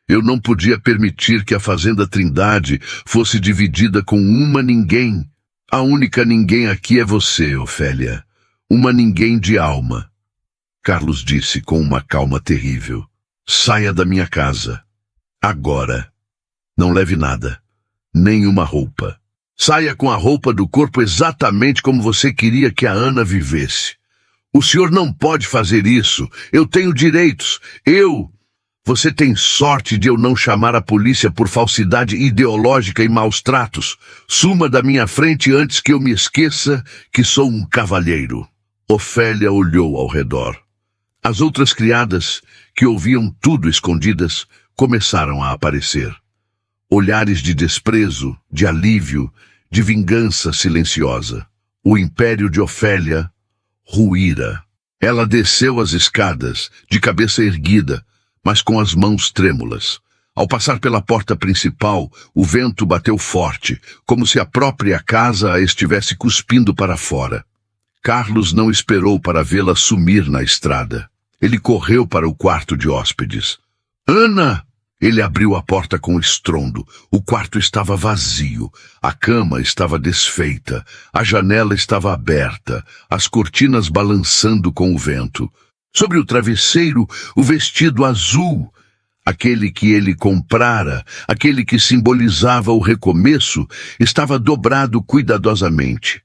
A: Eu não podia permitir que a Fazenda Trindade fosse dividida com uma ninguém. A única ninguém aqui é você, Ofélia. Uma ninguém de alma. Carlos disse com uma calma terrível. «Saia da minha casa. Agora. Não leve nada. Nem uma roupa. Saia com a roupa do corpo exatamente como você queria que a Ana vivesse. O senhor não pode fazer isso. Eu tenho direitos. Você tem sorte de eu não chamar a polícia por falsidade ideológica e maus tratos. Suma da minha frente antes que eu me esqueça que sou um cavalheiro.» Ofélia olhou ao redor. As outras criadas, que ouviam tudo escondidas, começaram a aparecer. Olhares de desprezo, de alívio, de vingança silenciosa. O império de Ofélia ruíra. Ela desceu as escadas, de cabeça erguida, mas com as mãos trêmulas. Ao passar pela porta principal, o vento bateu forte, como se a própria casa a estivesse cuspindo para fora. Carlos não esperou para vê-la sumir na estrada. Ele correu para o quarto de hóspedes. «Ana!» Ele abriu a porta com estrondo. O quarto estava vazio. A cama estava desfeita. A janela estava aberta. As cortinas balançando com o vento. Sobre o travesseiro, o vestido azul. Aquele que ele comprara, aquele que simbolizava o recomeço, estava dobrado cuidadosamente.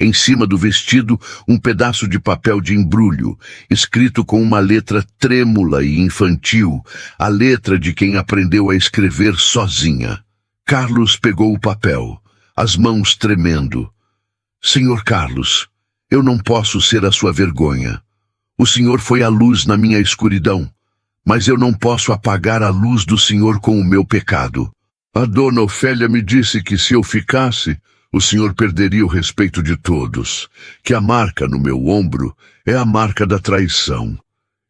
A: Em cima do vestido, um pedaço de papel de embrulho, escrito com uma letra trêmula e infantil, a letra de quem aprendeu a escrever sozinha. Carlos pegou o papel, as mãos tremendo. «Senhor Carlos, eu não posso ser a sua vergonha. O senhor foi a luz na minha escuridão, mas eu não posso apagar a luz do senhor com o meu pecado. A dona Ofélia me disse que se eu ficasse, o senhor perderia o respeito de todos, que a marca no meu ombro é a marca da traição.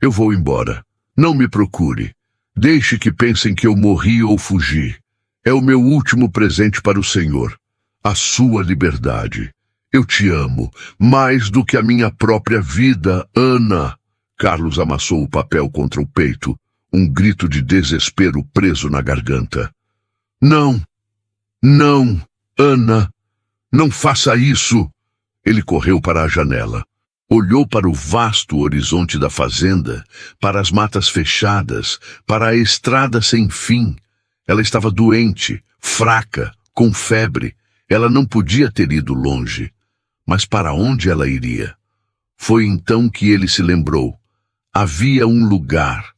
A: Eu vou embora. Não me procure. Deixe que pensem que eu morri ou fugi. É o meu último presente para o senhor. A sua liberdade. Eu te amo, mais do que a minha própria vida, Ana.» Carlos amassou o papel contra o peito, um grito de desespero preso na garganta. «Não! Não, Ana! Não faça isso!» Ele correu para a janela. Olhou para o vasto horizonte da fazenda, para as matas fechadas, para a estrada sem fim. Ela estava doente, fraca, com febre. Ela não podia ter ido longe. Mas para onde ela iria? Foi então que ele se lembrou. Havia um lugar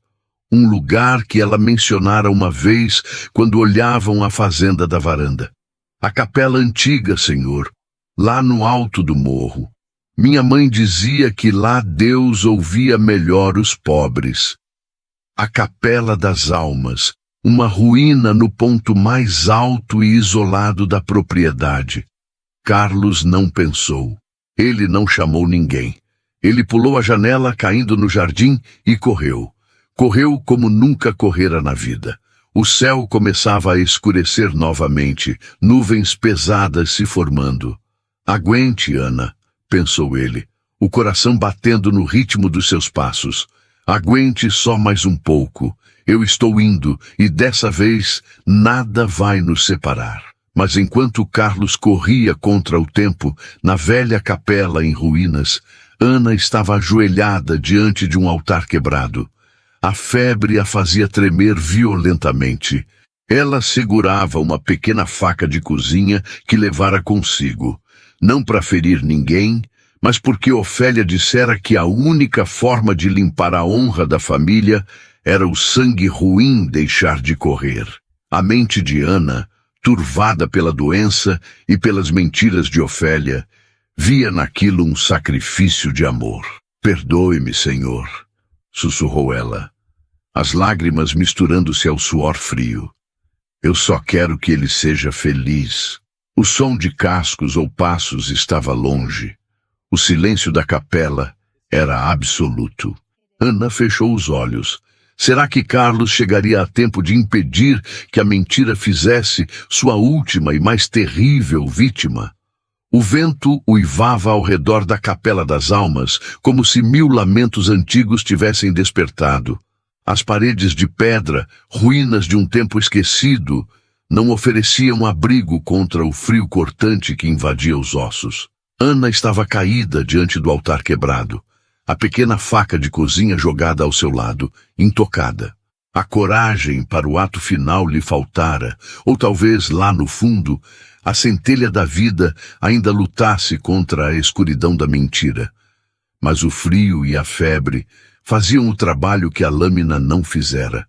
A: que ela mencionara uma vez quando olhavam a fazenda da varanda. A capela antiga, Senhor, lá no alto do morro. Minha mãe dizia que lá Deus ouvia melhor os pobres. A Capela das Almas, uma ruína no ponto mais alto e isolado da propriedade. Carlos não pensou. Ele não chamou ninguém. Ele pulou a janela, caindo no jardim, e correu. Correu como nunca correra na vida. O céu começava a escurecer novamente, nuvens pesadas se formando. Aguente, Ana, pensou ele, o coração batendo no ritmo dos seus passos. Aguente só mais um pouco. Eu estou indo, e dessa vez nada vai nos separar. Mas enquanto Carlos corria contra o tempo, na velha capela em ruínas, Ana estava ajoelhada diante de um altar quebrado. A febre a fazia tremer violentamente. Ela segurava uma pequena faca de cozinha que levara consigo. Não para ferir ninguém, mas porque Ofélia dissera que a única forma de limpar a honra da família era o sangue ruim deixar de correr. A mente de Ana, turvada pela doença e pelas mentiras de Ofélia, via naquilo um sacrifício de amor. Perdoe-me, Senhor, sussurrou ela, as lágrimas misturando-se ao suor frio. Eu só quero que ele seja feliz. O som de cascos ou passos estava longe. O silêncio da capela era absoluto. Ana fechou os olhos. Será que Carlos chegaria a tempo de impedir que a mentira fizesse sua última e mais terrível vítima? O vento uivava ao redor da Capela das Almas, como se 1000 lamentos antigos tivessem despertado. As paredes de pedra, ruínas de um tempo esquecido, não ofereciam abrigo contra o frio cortante que invadia os ossos. Ana estava caída diante do altar quebrado, a pequena faca de cozinha jogada ao seu lado, intocada. A coragem para o ato final lhe faltara, ou talvez lá no fundo, a centelha da vida ainda lutasse contra a escuridão da mentira. Mas o frio e a febre faziam o trabalho que a lâmina não fizera.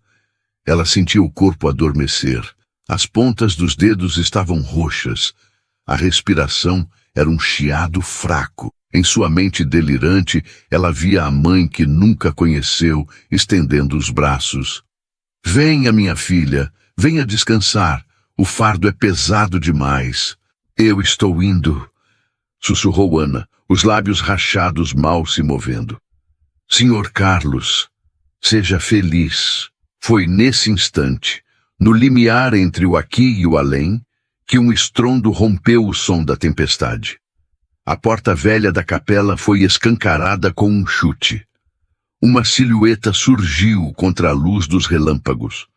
A: Ela sentia o corpo adormecer. As pontas dos dedos estavam roxas. A respiração era um chiado fraco. Em sua mente delirante, ela via a mãe que nunca conheceu, estendendo os braços. Venha, minha filha, venha descansar. O fardo é pesado demais. Eu estou indo, sussurrou Ana, os lábios rachados mal se movendo. Senhor Carlos, seja feliz. Foi nesse instante, no limiar entre o aqui e o além, que um estrondo rompeu o som da tempestade. A porta velha da capela foi escancarada com um chute. Uma silhueta surgiu contra a luz dos relâmpagos.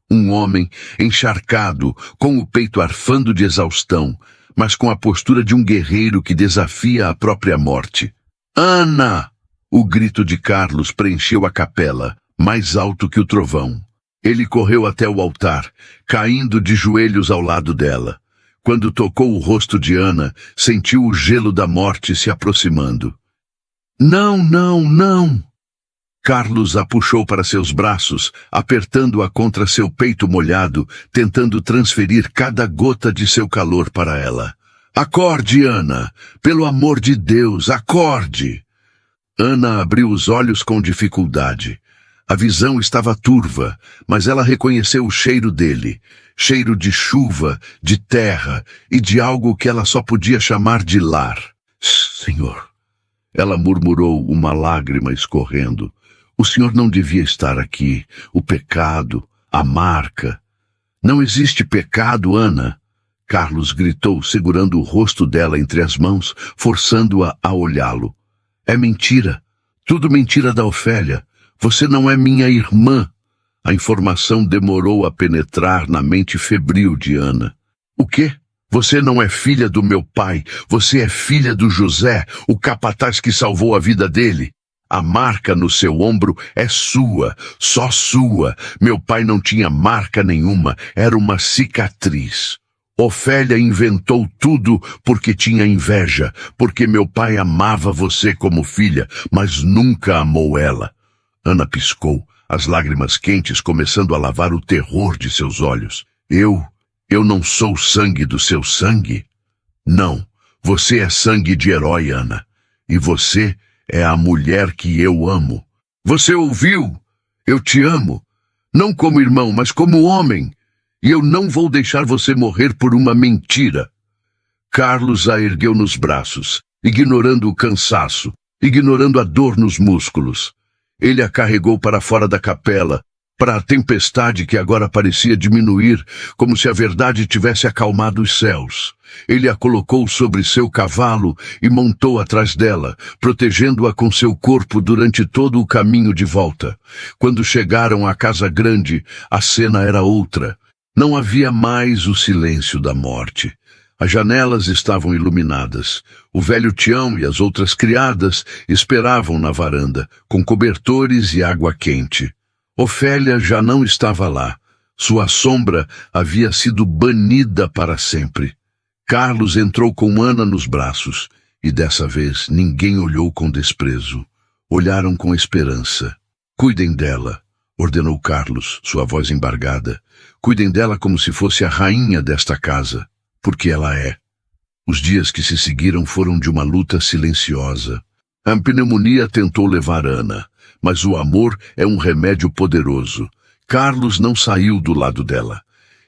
A: Um homem encharcado, com o peito arfando de exaustão, mas com a postura de um guerreiro que desafia a própria morte. Ana! O grito de Carlos preencheu a capela, mais alto que o trovão. Ele correu até o altar, caindo de joelhos ao lado dela. Quando tocou o rosto de Ana, sentiu o gelo da morte se aproximando. Não, não, não! Carlos a puxou para seus braços, apertando-a contra seu peito molhado, tentando transferir cada gota de seu calor para ela. Acorde, Ana! Pelo amor de Deus, acorde! Ana abriu os olhos com dificuldade. A visão estava turva, mas ela reconheceu o cheiro dele. Cheiro de chuva, de terra e de algo que ela só podia chamar de lar. Senhor, ela murmurou, uma lágrima escorrendo. O senhor não devia estar aqui. O pecado, a marca. Não existe pecado, Ana. Carlos gritou, segurando o rosto dela entre as mãos, forçando-a a olhá-lo. É mentira. Tudo mentira da Ofélia. Você não é minha irmã. A informação demorou a penetrar na mente febril de Ana. O quê? Você não é filha do meu pai, você é filha do José, o capataz que salvou a vida dele. A marca no seu ombro é sua, só sua. Meu pai não tinha marca nenhuma, era uma cicatriz. Ofélia inventou tudo porque tinha inveja, porque meu pai amava você como filha, mas nunca amou ela. Ana piscou, as lágrimas quentes começando a lavar o terror de seus olhos. Eu não sou sangue do seu sangue? Não, você é sangue de herói, Ana. E você é a mulher que eu amo. Você ouviu? Eu te amo. Não como irmão, mas como homem. E eu não vou deixar você morrer por uma mentira. Carlos a ergueu nos braços, ignorando o cansaço, ignorando a dor nos músculos. Ele a carregou para fora da capela, para a tempestade que agora parecia diminuir, como se a verdade tivesse acalmado os céus. Ele a colocou sobre seu cavalo e montou atrás dela, protegendo-a com seu corpo durante todo o caminho de volta. Quando chegaram à casa grande, a cena era outra. Não havia mais o silêncio da morte. As janelas estavam iluminadas. O velho Tião e as outras criadas esperavam na varanda, com cobertores e água quente. Ofélia já não estava lá. Sua sombra havia sido banida para sempre. Carlos entrou com Ana nos braços, e dessa vez ninguém olhou com desprezo. Olharam com esperança. Cuidem dela, ordenou Carlos, sua voz embargada. Cuidem dela como se fosse a rainha desta casa, porque ela é. Os dias que se seguiram foram de uma luta silenciosa. A pneumonia tentou levar Ana, mas o amor é um remédio poderoso. Carlos não saiu do lado dela.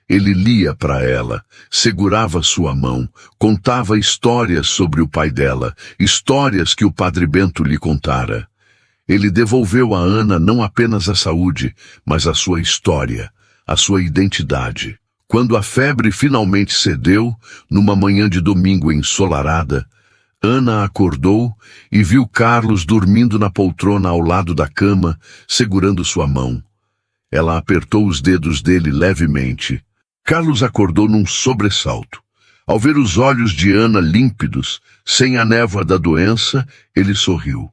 A: Ele lia para ela, segurava sua mão, contava histórias sobre o pai dela, histórias que o Padre Bento lhe contara. Ele devolveu a Ana não apenas a saúde, mas a sua história, a sua identidade. Quando a febre finalmente cedeu, numa manhã de domingo ensolarada, Ana acordou e viu Carlos dormindo na poltrona ao lado da cama, segurando sua mão. Ela apertou os dedos dele levemente. Carlos acordou num sobressalto. Ao ver os olhos de Ana límpidos, sem a névoa da doença, ele sorriu.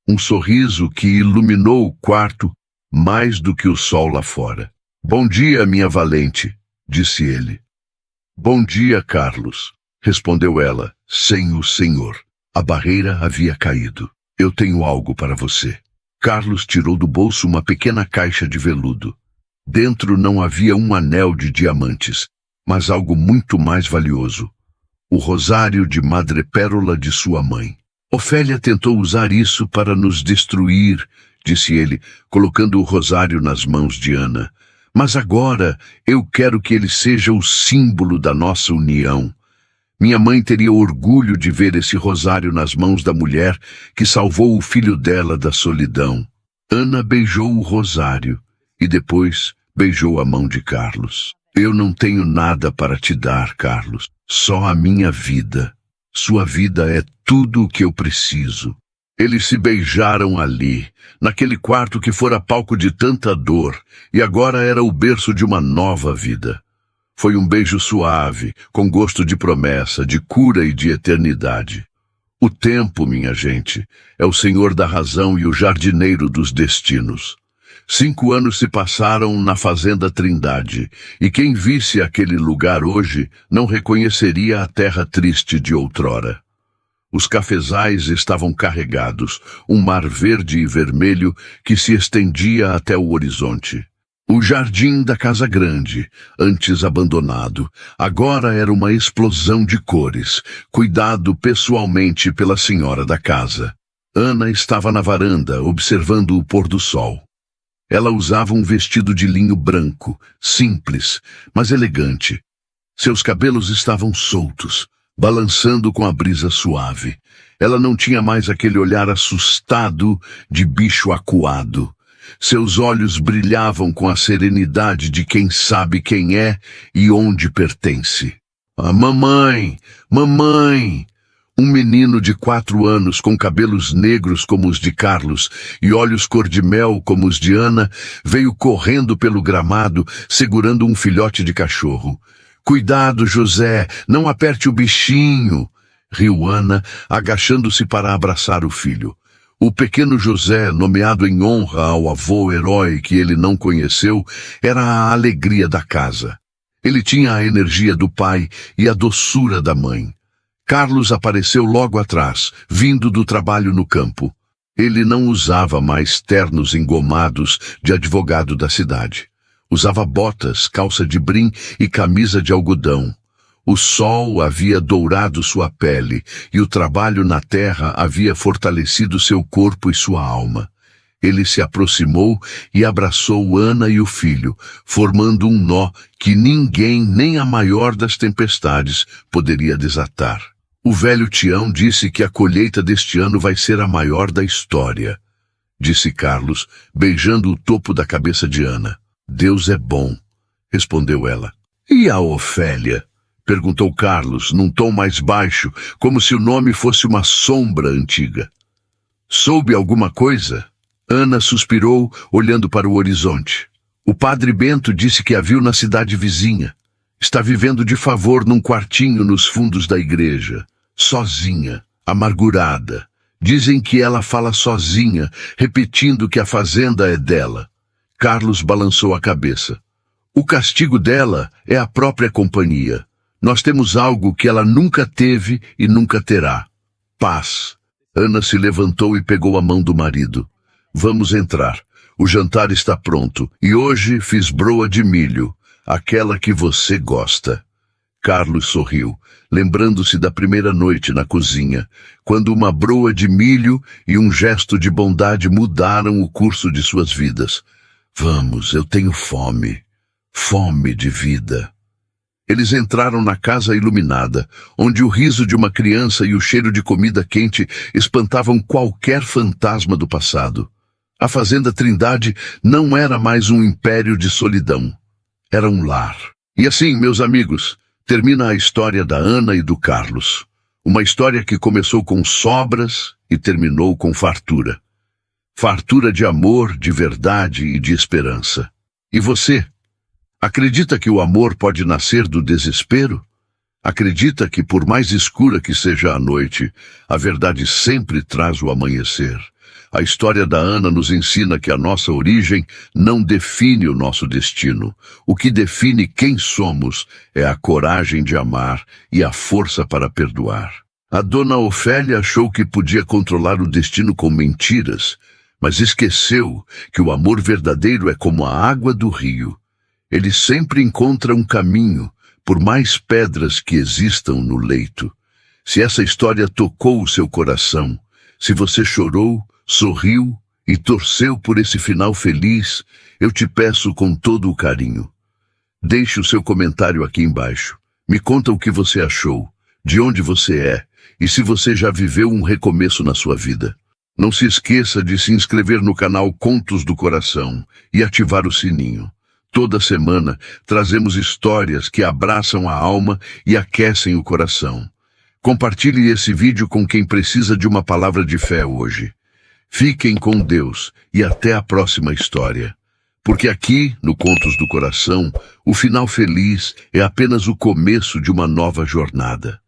A: Um sorriso que iluminou o quarto mais do que o sol lá fora. "Bom dia, minha valente", disse ele. "Bom dia, Carlos", respondeu ela, sem o senhor. A barreira havia caído. "Eu tenho algo para você." Carlos tirou do bolso uma pequena caixa de veludo. Dentro não havia um anel de diamantes, mas algo muito mais valioso. O rosário de madrepérola de sua mãe. "Ofélia tentou usar isso para nos destruir", disse ele, colocando o rosário nas mãos de Ana. "Mas agora eu quero que ele seja o símbolo da nossa união. Minha mãe teria orgulho de ver esse rosário nas mãos da mulher que salvou o filho dela da solidão." Ana beijou o rosário e depois beijou a mão de Carlos. "Eu não tenho nada para te dar, Carlos, só a minha vida. Sua vida é tudo o que eu preciso." Eles se beijaram ali, naquele quarto que fora palco de tanta dor, e agora era o berço de uma nova vida. Foi um beijo suave, com gosto de promessa, de cura e de eternidade. O tempo, minha gente, é o senhor da razão e o jardineiro dos destinos. 5 anos se passaram na Fazenda Trindade, e quem visse aquele lugar hoje não reconheceria a terra triste de outrora. Os cafezais estavam carregados, um mar verde e vermelho que se estendia até o horizonte. O jardim da Casa Grande, antes abandonado, agora era uma explosão de cores, cuidado pessoalmente pela senhora da casa. Ana estava na varanda, observando o pôr do sol. Ela usava um vestido de linho branco, simples, mas elegante. Seus cabelos estavam soltos, balançando com a brisa suave. Ela não tinha mais aquele olhar assustado de bicho acuado. Seus olhos brilhavam com a serenidade de quem sabe quem é e onde pertence. "Ah, mamãe! Mamãe!" Um menino de 4 anos, com cabelos negros como os de Carlos e olhos cor-de-mel como os de Ana, veio correndo pelo gramado, segurando um filhote de cachorro. Cuidado, José, não aperte o bichinho, riu Ana, agachando-se para abraçar o filho. O pequeno José, nomeado em honra ao avô herói que ele não conheceu, era a alegria da casa. Ele tinha a energia do pai e a doçura da mãe. Carlos apareceu logo atrás, vindo do trabalho no campo. Ele não usava mais ternos engomados de advogado da cidade. Usava botas, calça de brim e camisa de algodão. O sol havia dourado sua pele e o trabalho na terra havia fortalecido seu corpo e sua alma. Ele se aproximou e abraçou Ana e o filho, formando um nó que ninguém, nem a maior das tempestades, poderia desatar. O velho Tião disse que a colheita deste ano vai ser a maior da história, disse Carlos, beijando o topo da cabeça de Ana. Deus é bom, respondeu ela. E a Ofélia? Perguntou Carlos, num tom mais baixo, como se o nome fosse uma sombra antiga. Soube alguma coisa? Ana suspirou, olhando para o horizonte. O padre Bento disse que a viu na cidade vizinha. Está vivendo de favor num quartinho nos fundos da igreja. Sozinha, amargurada. Dizem que ela fala sozinha, repetindo que a fazenda é dela. Carlos balançou a cabeça. O castigo dela é a própria companhia. Nós temos algo que ela nunca teve e nunca terá. Paz. Ana se levantou e pegou a mão do marido. Vamos entrar. O jantar está pronto e hoje fiz broa de milho, aquela que você gosta. Carlos sorriu, lembrando-se da primeira noite na cozinha, quando uma broa de milho e um gesto de bondade mudaram o curso de suas vidas. Vamos, eu tenho fome. Fome de vida. Eles entraram na casa iluminada, onde o riso de uma criança e o cheiro de comida quente espantavam qualquer fantasma do passado. A Fazenda Trindade não era mais um império de solidão. Era um lar. E assim, meus amigos, termina a história da Ana e do Carlos. Uma história que começou com sobras e terminou com fartura. Fartura de amor, de verdade e de esperança. E você? Acredita que o amor pode nascer do desespero? Acredita que, por mais escura que seja a noite, a verdade sempre traz o amanhecer? A história da Ana nos ensina que a nossa origem não define o nosso destino. O que define quem somos é a coragem de amar e a força para perdoar. A dona Ofélia achou que podia controlar o destino com mentiras, mas esqueceu que o amor verdadeiro é como a água do rio. Ele sempre encontra um caminho, por mais pedras que existam no leito. Se essa história tocou o seu coração, se você chorou, sorriu e torceu por esse final feliz, eu te peço com todo o carinho. Deixe o seu comentário aqui embaixo. Me conta o que você achou, de onde você é e se você já viveu um recomeço na sua vida. Não se esqueça de se inscrever no canal Contos do Coração e ativar o sininho. Toda semana trazemos histórias que abraçam a alma e aquecem o coração. Compartilhe esse vídeo com quem precisa de uma palavra de fé hoje. Fiquem com Deus e até a próxima história. Porque aqui, no Contos do Coração, o final feliz é apenas o começo de uma nova jornada.